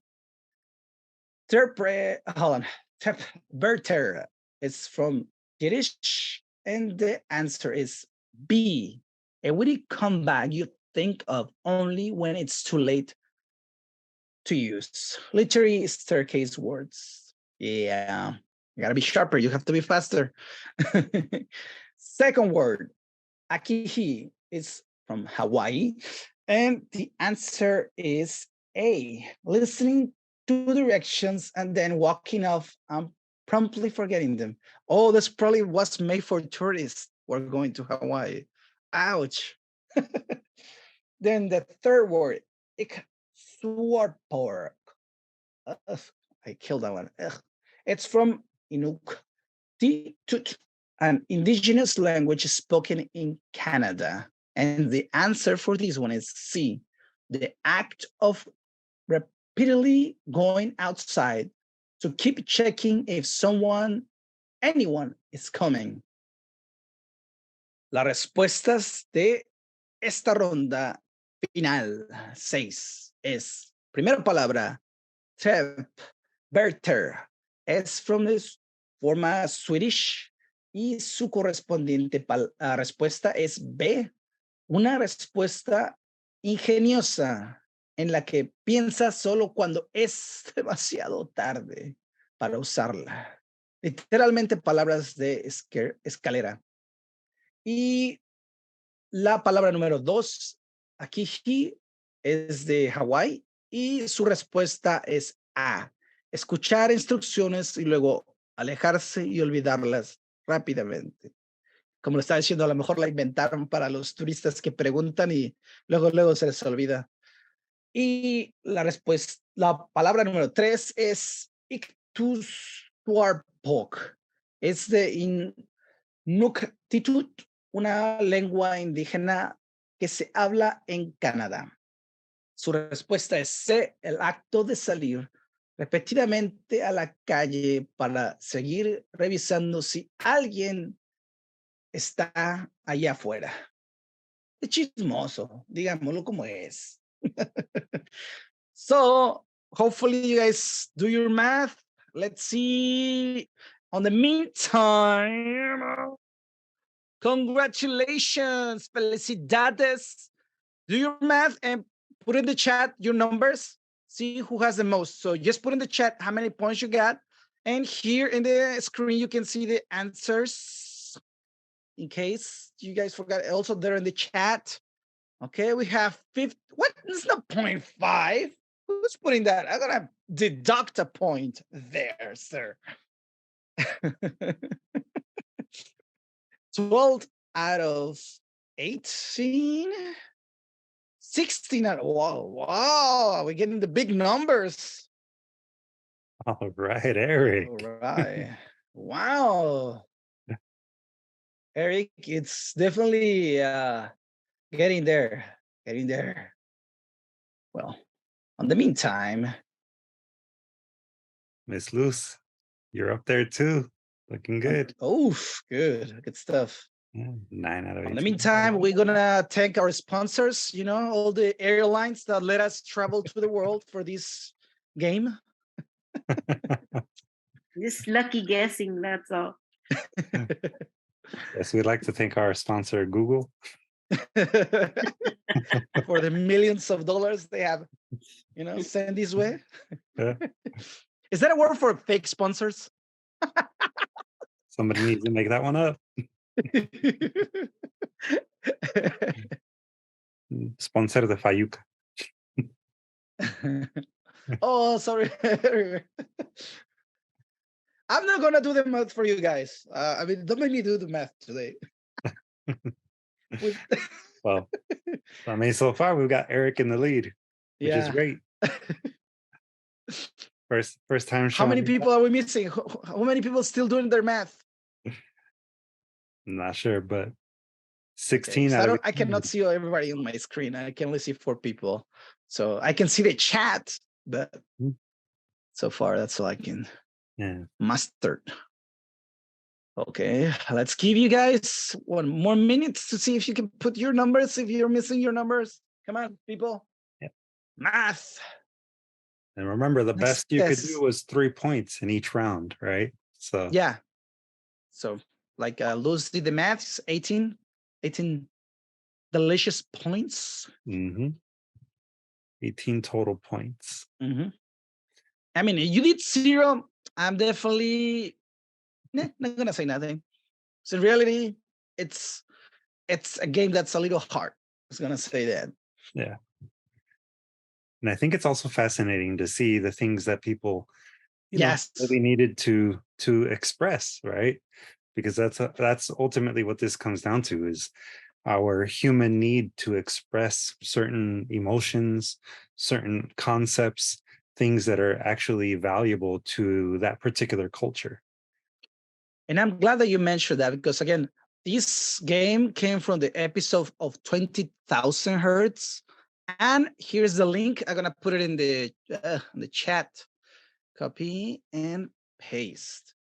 B: Verter is from Yiddish, and the answer is B. And when you come back, you think of only when it's too late to use. Literary staircase words. Yeah, you gotta be sharper. You have to be faster. Second word, akihi, is from Hawaii, and the answer is A. Listening to directions and then walking off and promptly forgetting them. Oh, this probably was made for tourists who are going to Hawaii. Ouch. Then the third word, iksuarpork. I killed that one. Ugh. It's from Inuktitut, an indigenous language spoken in Canada. And the answer for this one is C. The act of repeatedly going outside to keep checking if anyone is coming. Las respuestas de esta ronda final 6 es, primera palabra, Berter, es from this forma Swedish y su correspondiente respuesta es B, una respuesta ingeniosa en la que piensa solo cuando es demasiado tarde para usarla. Literalmente palabras de escalera. Y la palabra número 2, akihi, es de Hawái y su respuesta es A. Escuchar instrucciones y luego alejarse y olvidarlas rápidamente. Como le estaba diciendo, a lo mejor la inventaron para los turistas que preguntan y luego se les olvida. Y la palabra número 3 es Iktusuarpok. Es de Inuktitut, una lengua indígena que se habla en Canadá. Su respuesta es C, el acto de salir repetidamente a la calle para seguir revisando si alguien está allá afuera. Es chismoso, digámoslo como es. So, hopefully you guys do your math. Let's see. On the meantime, congratulations, felicidades. Do your math and put in the chat your numbers. See who has the most. So just put in the chat how many points you got. And here in the screen, you can see the answers in case you guys forgot. Also there in the chat. Okay, we have 50. What is the 0.5? Who's putting that? I'm gonna deduct a point there, sir. 12 out of 18. 16 out of, wow, we're getting the big numbers.
A: All right, Eric.
B: All right. Wow. Eric, it's definitely getting there. Well, in the meantime,
A: Miss Luz, you're up there too. Looking good.
B: Good stuff.
A: Yeah, 9 out of 18.
B: In the meantime, we're gonna thank our sponsors, all the airlines that let us travel to the world for this game.
D: Just lucky guessing, that's all.
A: Yes, we'd like to thank our sponsor, Google.
B: For the millions of dollars they have, sent this way.
A: Yeah.
B: Is that a word for fake sponsors?
A: Somebody needs to make that one up. Sponsor de Fayuca.
B: Oh, sorry. I'm not gonna do the math for you guys. Don't make me do the math today.
A: Well, so far we've got Eric in the lead, which is great. First time.
B: How many people are we missing? How many people still doing their math?
A: I'm not sure, but 16 out of
B: I cannot see everybody on my screen. I can only see 4 people. So I can see the chat, but so far that's all I can master. Okay, let's give you guys 1 more minute to see if you can put your numbers, if you're missing your numbers. Come on, people.
A: Yep.
B: Math.
A: And remember, the
B: Next
A: best you could
B: test.
A: do was 3 points in each round, right? So
B: Yeah. So like Luz did the maths, 18 delicious points.
A: 18 total points.
B: I mean, you did 0. I'm definitely not gonna say nothing. So in reality, it's a game that's a little hard. I was gonna say that.
A: Yeah. And I think it's also fascinating to see the things that people,
B: Yes.
A: really needed to express, right? Because that's ultimately what this comes down to, is our human need to express certain emotions, certain concepts, things that are actually valuable to that particular culture.
B: And I'm glad that you mentioned that, because again, this game came from the episode of 20,000 hertz. And here's the link. I'm gonna put it in the chat. Copy and paste.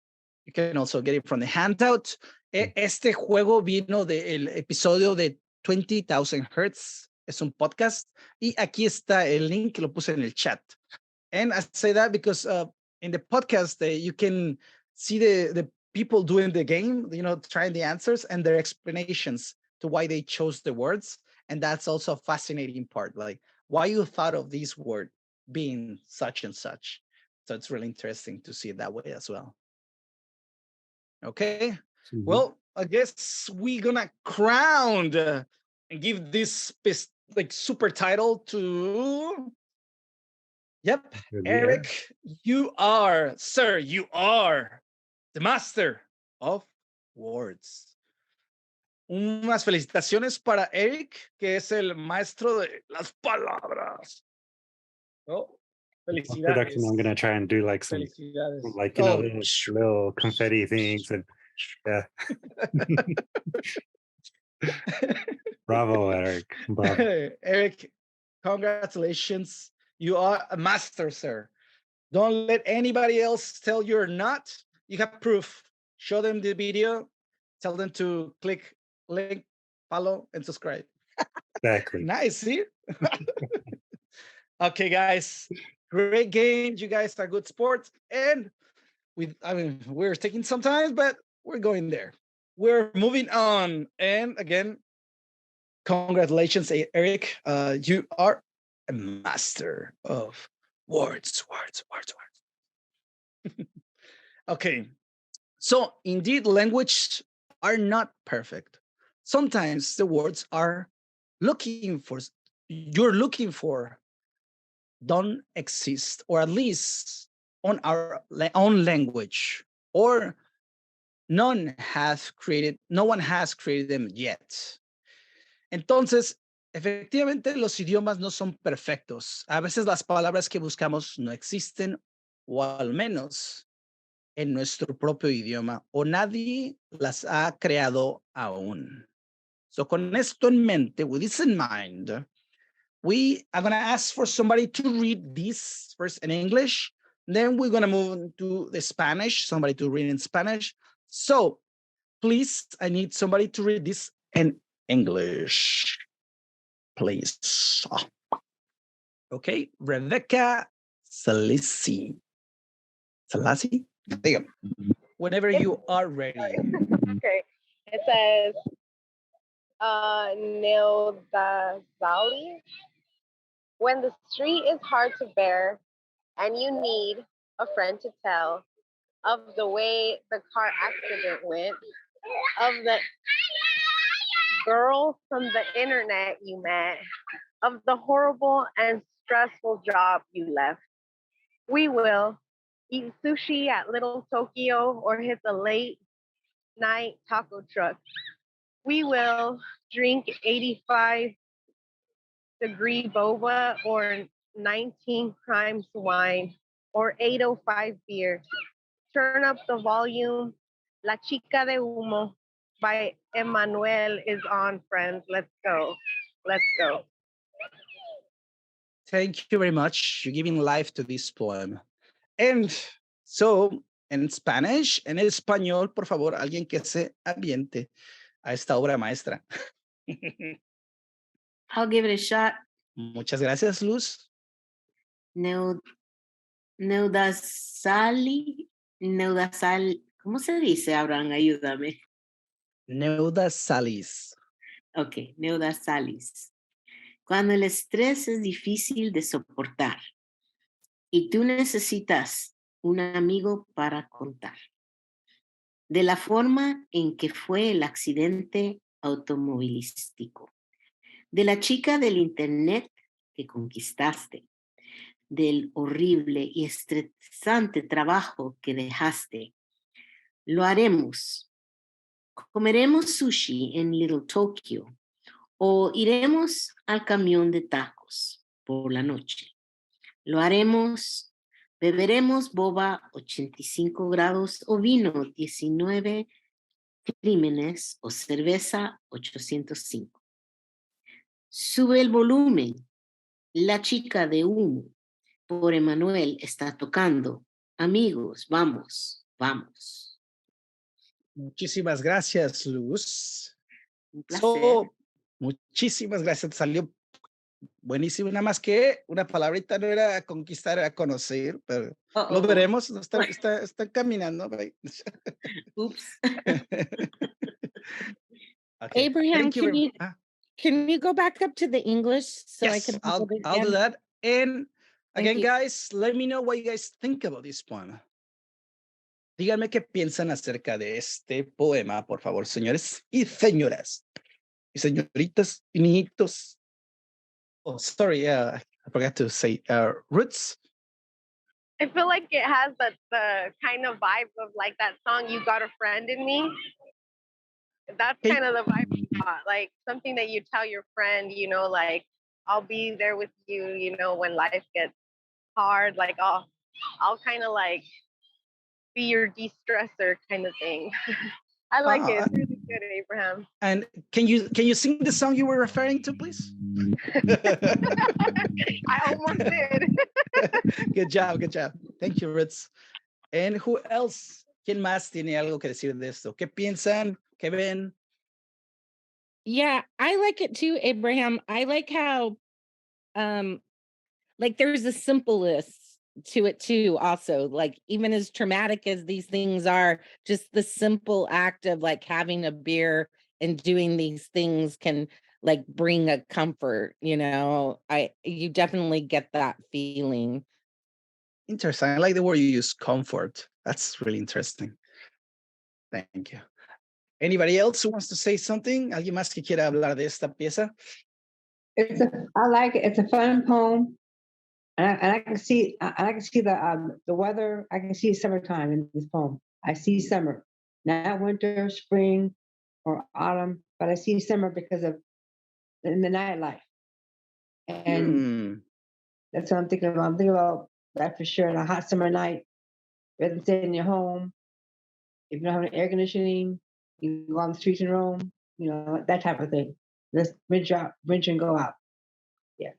B: You can also get it from the handout. Este juego vino del episodio de 20,000 hertz. Es un podcast. Y aquí está el link, lo puse en el chat. And I say that because in the podcast, you can see the people doing the game, trying the answers and their explanations to why they chose the words. And that's also a fascinating part, like why you thought of this word being such and such. So it's really interesting to see it that way as well. Okay. Well, I guess we're gonna crown and give this like super title to. Yep, Eric, you are the master of words. Unas felicitaciones para Eric, que es el maestro de las palabras. Oh, felicidades.
A: Production, I'm gonna try and do like some, like little confetti things, and yeah. Bravo, Eric. Bravo.
B: Eric, congratulations. You are a master, sir. Don't let anybody else tell you're not. You have proof. Show them the video. Tell them to click link, follow, and subscribe.
A: Exactly.
B: Nice. See? Okay, guys. Great game. You guys are good sports. And we're taking some time, but we're going there. We're moving on. And again, congratulations, Eric. You are a master of words. Okay. So indeed, language are not perfect. Sometimes the words you're looking for don't exist, or at least on our own language, or no one has created them yet. Entonces, efectivamente, los idiomas no son perfectos. A veces las palabras que buscamos no existen, o al menos en nuestro propio idioma, o nadie las ha creado aún. So con esto en mente, with this in mind, we are going to ask for somebody to read this first in English. Then we're going to move to the Spanish, somebody to read in Spanish. So please, I need somebody to read this in English. Please. Okay, Rebecca Salisi. There you go. Whenever you are ready.
E: Okay. It says, Nildazali. When the street is hard to bear and you need a friend to tell of the way the car accident went, of the girl from the internet you met, of the horrible and stressful job you left, we will eat sushi at Little Tokyo or hit the late night taco truck. We will drink 85-degree boba or 19 crimes wine or 805 beer. Turn up the volume. La Chica de Humo by Emmanuel is on, friends. Let's go. Let's go.
B: Thank you very much. You're giving life to this poem. And so, en Spanish, en español, por favor, alguien que se aviente a esta obra maestra.
D: I'll give it a shot.
B: Muchas gracias, Luz.
D: Neu- Neudasali. ¿Cómo se dice, Abraham? Ayúdame.
B: Neudasalis.
D: Ok, neudasalis. Cuando el estrés es difícil de soportar y tú necesitas un amigo para contar. De la forma en que fue el accidente automovilístico. De la chica del internet que conquistaste. Del horrible y estresante trabajo que dejaste. Lo haremos. Comeremos sushi en Little Tokyo o iremos al camión de tacos por la noche. Lo haremos, beberemos boba 85 grados o vino 19 crímenes o cerveza 805. Sube el volumen. La chica de humo por Emanuel está tocando. Amigos, vamos, vamos.
B: Muchísimas gracias, Luz.
D: Un placer.
B: Muchísimas gracias. Te salió buenísimo. Nada más que una palabrita no era conquistar, era conocer, pero lo veremos. Están caminando.
D: Oops.
B: Okay.
C: Abraham, can you go back up to the English so I
B: Yes,
C: can
B: I'll do that. And again, guys, let me know what you guys think about this poem. Díganme qué piensan acerca de este poema, por favor, señores y señoras, y señoritas y niñitos. Oh, sorry, I forgot to say roots.
E: I feel like it has the kind of vibe of like that song "You Got a Friend in Me." That's kind of the vibe you got, like something that you tell your friend, you know, like I'll be there with you, you know, when life gets hard, like I'll kind of like be your de-stressor kind of thing. I like it. It's really good, Abraham.
B: And can you sing the song you were referring to, please?
E: I almost did.
B: Good job. Thank you, Ritz. And who else? ¿Quién más tiene algo que decir de esto? ¿Qué piensan? ¿Qué ven?
C: Yeah, I like it too, Abraham. I like how like there's a simpleness to it too, also. Like, even as traumatic as these things are, just the simple act of like having a beer and doing these things can like bring a comfort, you know. You definitely get that feeling.
B: Interesting. I like the word you use, comfort. That's really interesting. Thank you. Anybody else who wants to say something? ¿Alguien más que quiera hablar de esta pieza?
F: I like it. It's a fun poem, and I can see the weather. I can see summertime in this poem. I see summer, not winter, spring, or autumn, but I see summer because of in the nightlife, and that's what I'm thinking about. I'm thinking about that for sure. On a hot summer night, rather than stay in your home, if you don't have an air conditioning, you go on the streets in Rome, you know, that type of thing. Let's venture and go out. Yeah.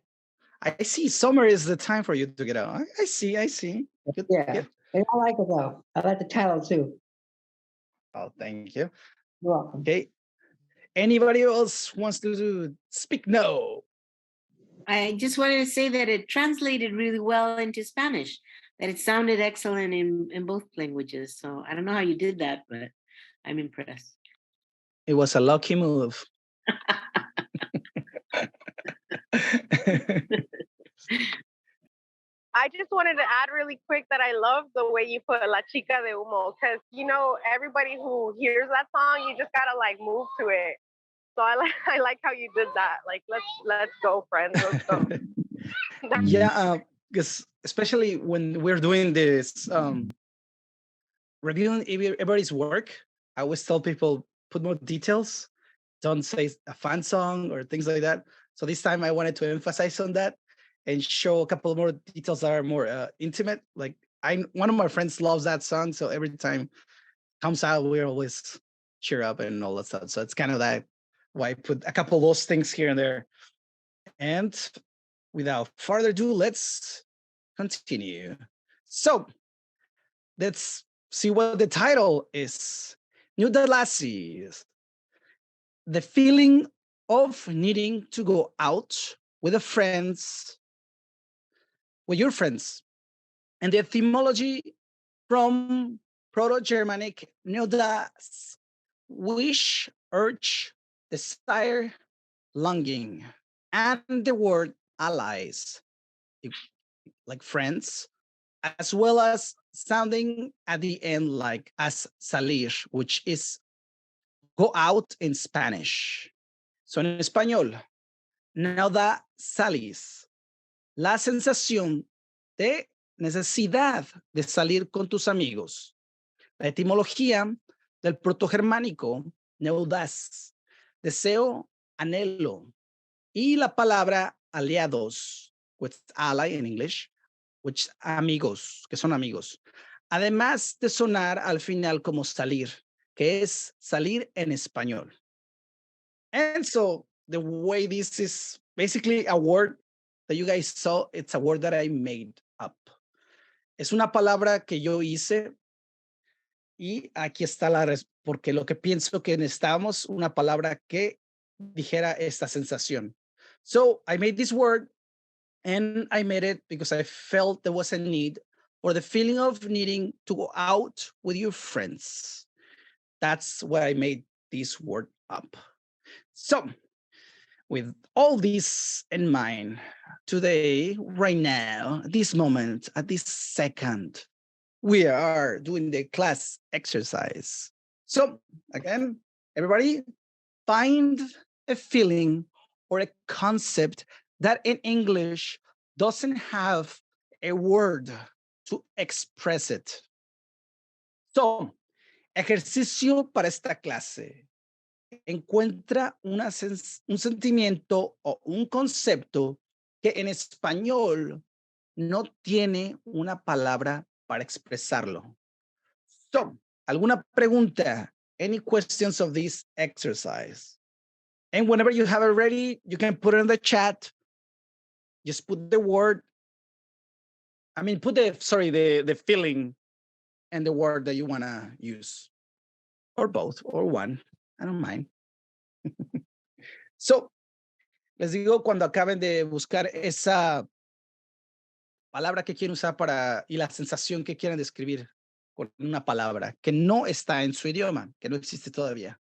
B: I see summer is the time for you to get out. I see. Good,
F: yeah.
B: Good.
F: And I like it though. I like the title too.
B: Oh, thank you.
F: You're welcome.
B: Okay. Anybody else wants to speak? No.
D: I just wanted to say that it translated really well into Spanish, that it sounded excellent in both languages. So I don't know how you did that, but I'm impressed.
B: It was a lucky move.
E: I just wanted to add really quick that I love the way you put La Chica de Humo, because, you know, everybody who hears that song, you just gotta like move to it. So I like how you did that. Like, let's go, friends. Let's go.
B: Yeah, because especially when we're doing this reviewing everybody's work, I always tell people put more details. Don't say a fan song or things like that. So this time I wanted to emphasize on that and show a couple more details that are more intimate. Like one of my friends loves that song, so every time it comes out, we always cheer up and all that stuff. So it's kind of that why I put a couple of those things here and there. And without further ado, let's continue. So let's see what the title is. New Dalasis. The feeling of needing to go out with the friends with your friends. And the etymology from Proto-Germanic "neudas," wish, urge, desire, longing, and the word allies, like friends, as well as sounding at the end like as salir, which is go out in Spanish. So en español, nauda salis, la sensación de necesidad de salir con tus amigos. La etimología del protogermánico neudas, deseo, anhelo, y la palabra aliados, with ally in English, which amigos, que son amigos. Además de sonar al final como salir, que es salir en español. And so the way this is basically a word that you guys saw, it's a word that I made up. Es una palabra que yo hice y aquí está porque lo que pienso que necesitamos una palabra que dijera esta sensación. So I made this word and I made it because I felt there was a need or the feeling of needing to go out with your friends. That's why I made this word up. So with all this in mind, today, right now, this moment, at this second, we are doing the class exercise. So again, everybody, find a feeling or a concept that in English doesn't have a word to express it. So, ejercicio para esta clase. Encuentra un sentimiento o un concepto que en español no tiene una palabra para expresarlo. So, ¿alguna pregunta? Any questions of this exercise? And whenever you have it ready, you can put it in the chat. Just put the word. Put the feeling and the word that you want to use. Or both, or one. I don't mind. So, les digo cuando acaben de buscar esa palabra que quieren usar y la sensación que quieren describir con una palabra que no está en su idioma, que no existe todavía.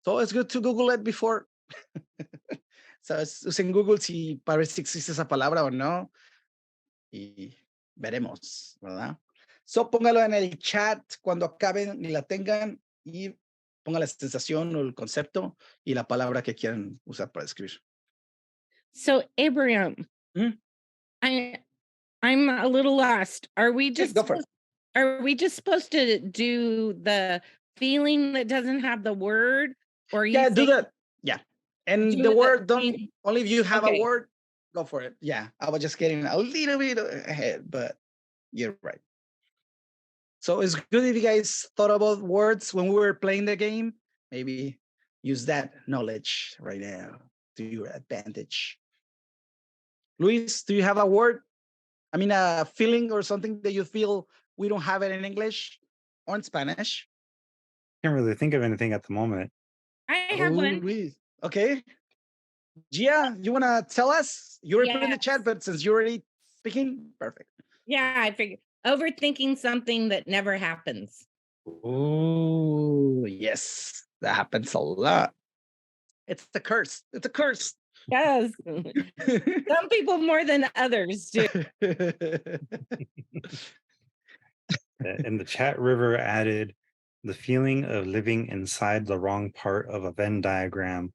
B: So it's good to Google it before. So, usen Google para ver si existe esa palabra o no. Y veremos, ¿verdad? So, póngalo en el chat cuando acaben y la tengan y ponga la sensación o el concepto y la palabra que quieran usar para escribir.
C: So, Abraham, I'm a little lost. Are we just supposed to do the feeling that doesn't have the word? Or you
B: do that. Yeah. And the word, only if you have a word, go for it. Yeah. I was just getting a little bit ahead, but you're right. So it's good if you guys thought about words when we were playing the game. Maybe use that knowledge right now to your advantage. Luis, do you have a word? A feeling or something that you feel we don't have it in English or in Spanish?
A: Can't really think of anything at the moment.
C: I have one.
B: Luis. Okay. Gia, you want to tell us? You already put in the chat, but since you're already speaking, perfect.
C: Yeah, I figured. Overthinking something that never happens.
B: Oh, yes. That happens a lot. It's a curse. It's a curse.
C: Yes. Some people more than others do.
A: In the chat, River added the feeling of living inside the wrong part of a Venn diagram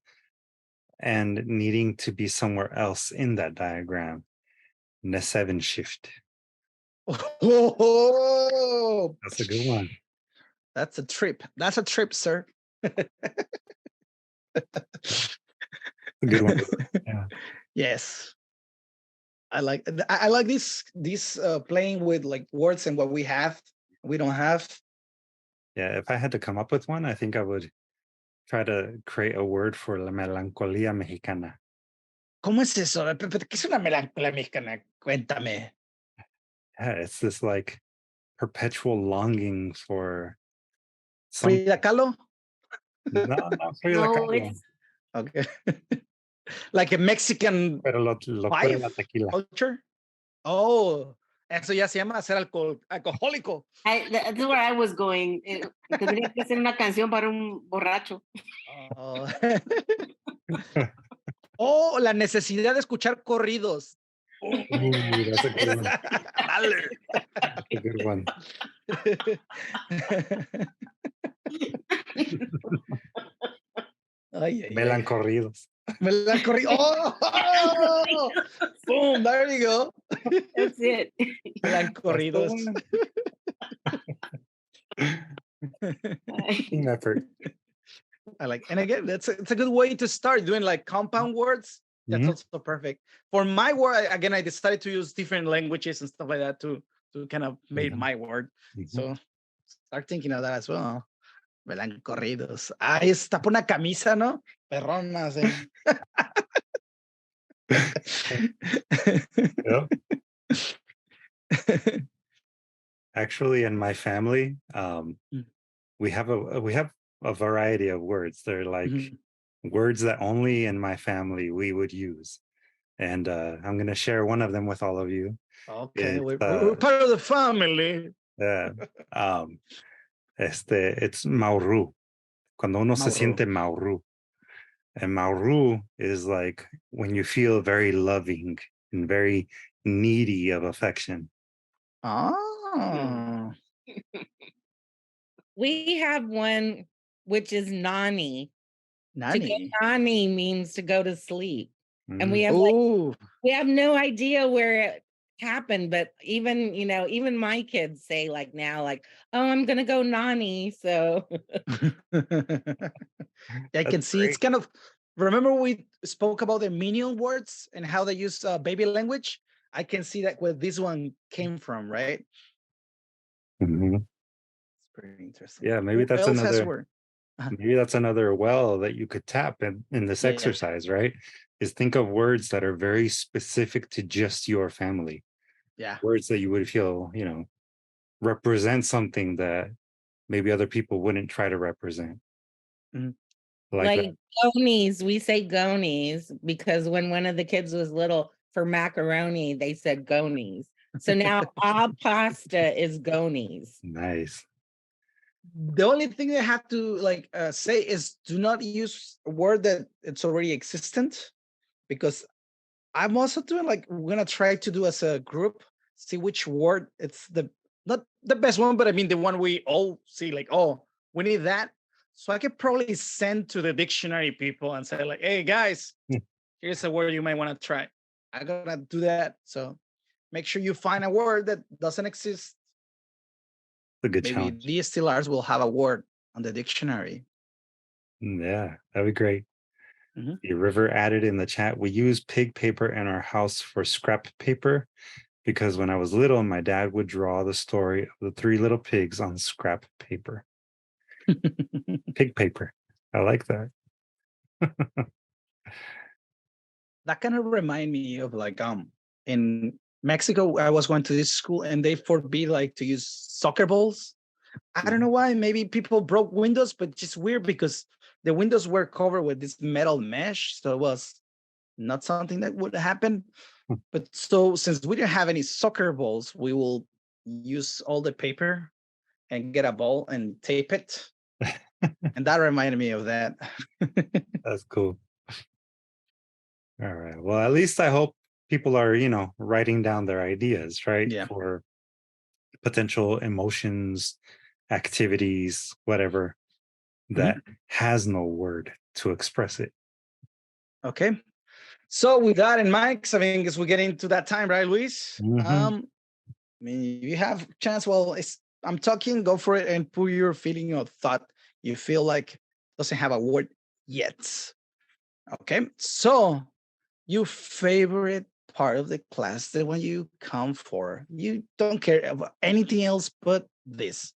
A: and needing to be somewhere else in that diagram. Seven shift.
B: Oh,
A: that's a good one.
B: That's a trip. That's a trip, sir.
A: A good one. Yeah.
B: Yes. I like this playing with like words and what we don't have.
A: Yeah, if I had to come up with one, I think I would try to create a word for la melancolía mexicana.
B: ¿Cómo es eso? ¿Qué es una melancolía mexicana? Cuéntame.
A: Yeah, it's this like perpetual longing for
B: Frida Kahlo?
A: No, not Frida Kahlo.
B: Okay. Like a Mexican
A: Pero lo
B: wife
A: la tequila.
B: culture? Oh, eso ya se llama ser alcohólico.
D: That's where I was going. Tendría que ser una canción para un borracho.
B: Oh. Oh, la necesidad de escuchar corridos.
A: That's a good one.
B: Dale.
A: That's a good one.
B: Ay, ay,
A: Melan
B: ay.
A: corridos.
B: Melancholy. Oh, boom, there you go.
D: That's it.
B: Melancorridos.
A: Team effort.
B: I like, and again, it's a good way to start doing like compound words. That's also perfect. For my word, again, I decided to use different languages and stuff like that to kind of make my word. So start thinking of that as well. Melancorridos. Ahí está por una camisa, ¿no? Perrona, sí.
A: Yep. Actually, in my family, we have a variety of words. They're like words that only in my family we would use. And I'm going to share one of them with all of you.
B: Okay, we're part of the family.
A: Yeah. It's mauru. Cuando uno se siente mauru. And mauru is like when you feel very loving and very needy of affection.
B: Oh.
C: We have one which is nani. To go
B: Nani.
C: nani means to go to sleep. And we have we have no idea where it happened, but even my kids say like now, like, oh, I'm gonna go nani. So
B: I can see it's kind of, remember we spoke about the menial words and how they use baby language? I can see that where this one came from, right? It's pretty interesting.
A: Yeah, maybe that's another maybe that's another well that you could tap in this exercise, right? Is think of words that are very specific to just your family.
B: Yeah.
A: Words that you would feel, represent something that maybe other people wouldn't try to represent.
C: Like gonies, we say gonies because when one of the kids was little, for macaroni, they said gonies. So now all pasta is gonies.
A: Nice.
B: The only thing they have to say is do not use a word that it's already existent, because I'm also doing we're gonna try to do as a group, see which word it's not the best one, but I mean the one we all see like, oh, we need that. So I could probably send to the dictionary people and say like, hey guys, here's a word you might want to try. I'm gonna do that. So make sure you find a word that doesn't exist.
A: A good
B: Maybe
A: challenge.
B: DSTLers will have a word on the dictionary.
A: Yeah, that'd be great. The River added in the chat, we use pig paper in our house for scrap paper because when I was little, my dad would draw the story of the 3 little pigs on scrap paper. Pig paper. I like that.
B: That kind of remind me of in Mexico, I was going to this school and they forbid to use soccer balls. I don't know why. Maybe people broke windows, but just weird because the windows were covered with this metal mesh. So it was not something that would happen. But so since we didn't have any soccer balls, we will use all the paper and get a ball and tape it. And that reminded me of that.
A: That's cool. All right. Well, at least I hope people are, writing down their ideas, right?
B: Yeah.
A: For potential emotions, activities, whatever, that has no word to express it.
B: Okay. So with that in mind, because I mean, as we get into that time, right, Luis? I mean, if you have a chance, I'm talking, go for it and put your feeling or thought you feel like doesn't have a word yet. Okay. So your favorite part of the class, the one you come for, you don't care about anything else but this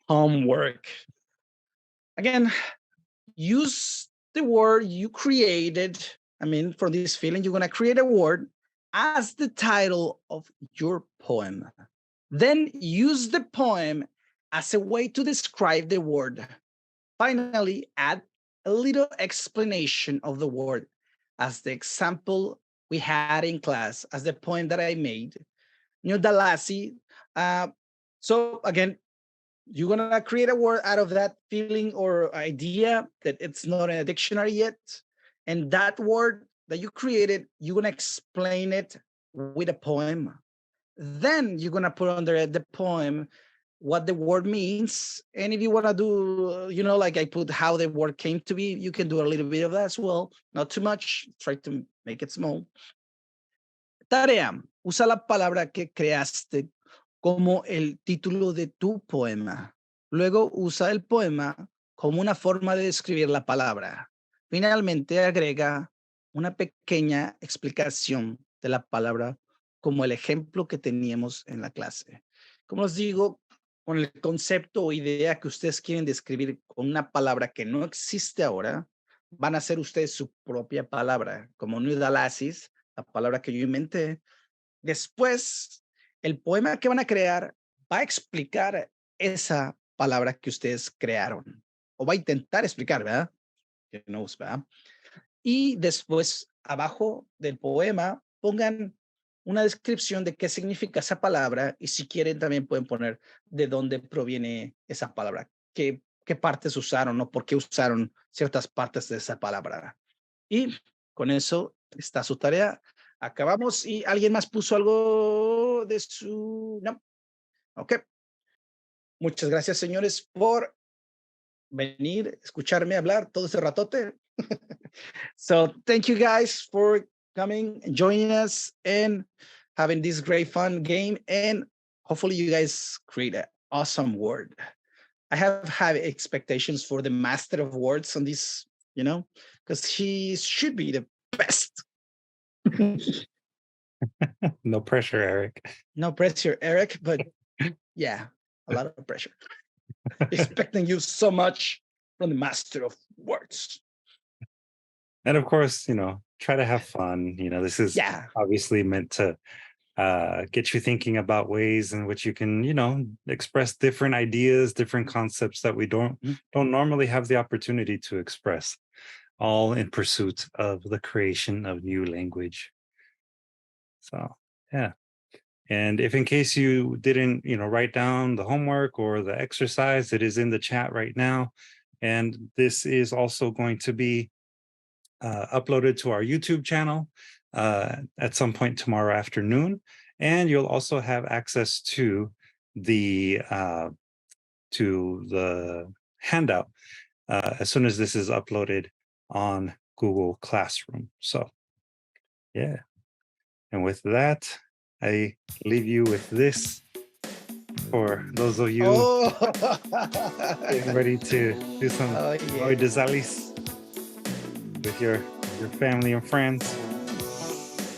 B: homework. Again, use the word you created. I mean, for this feeling, you're going to create a word as the title of your poem. Then use the poem as a way to describe the word. Finally, add a little explanation of the word as the example we had in class, as the poem that I made. new dalasi. So again, you're gonna create a word out of that feeling or idea that it's not in a dictionary yet. And that word that you created, you're gonna explain it with a poem. Then you're gonna put under the poem what the word means. And if you wanna do, like I put how the word came to be, you can do a little bit of that as well. Not too much, try to make it small. Tarea, usa la palabra que creaste como el título de tu poema. Luego usa el poema como una forma de describir la palabra. Finalmente agrega una pequeña explicación de la palabra como el ejemplo que teníamos en la clase. Como os digo, con el concepto o idea que ustedes quieren describir con una palabra que no existe ahora, van a hacer ustedes su propia palabra, como nidalasis, la palabra que yo inventé. Después, el poema que van a crear va a explicar esa palabra que ustedes crearon, o va a intentar explicar, ¿verdad? Que no, ¿verdad? Y después, abajo del poema, pongan una descripción de qué significa esa palabra, y si quieren también pueden poner de dónde proviene esa palabra, qué partes usaron o por qué usaron ciertas partes de esa palabra. Y con eso está su tarea. Acabamos. ¿Y alguien más puso algo de su...? No. Ok. Muchas gracias, señores, por venir, escucharme hablar todo ese ratote. So thank you guys for coming and joining us and having this great fun game. And hopefully you guys create an awesome word. I have high expectations for the master of words on this, because he should be the best.
A: No pressure, Eric.
B: No pressure, Eric, but yeah, a lot of pressure. Expecting you so much from the master of words.
A: And of course, try to have fun. This is obviously meant to get you thinking about ways in which you can, express different ideas, different concepts that we don't normally have the opportunity to express, all in pursuit of the creation of new language. So, yeah. And if in case you didn't, write down the homework or the exercise, it is in the chat right now. And this is also going to be uploaded to our YouTube channel at some point tomorrow afternoon. And you'll also have access to the handout as soon as this is uploaded on Google Classroom. So, yeah. And with that, I leave you with this for those of you getting ready to do some oidesalis with your family and friends.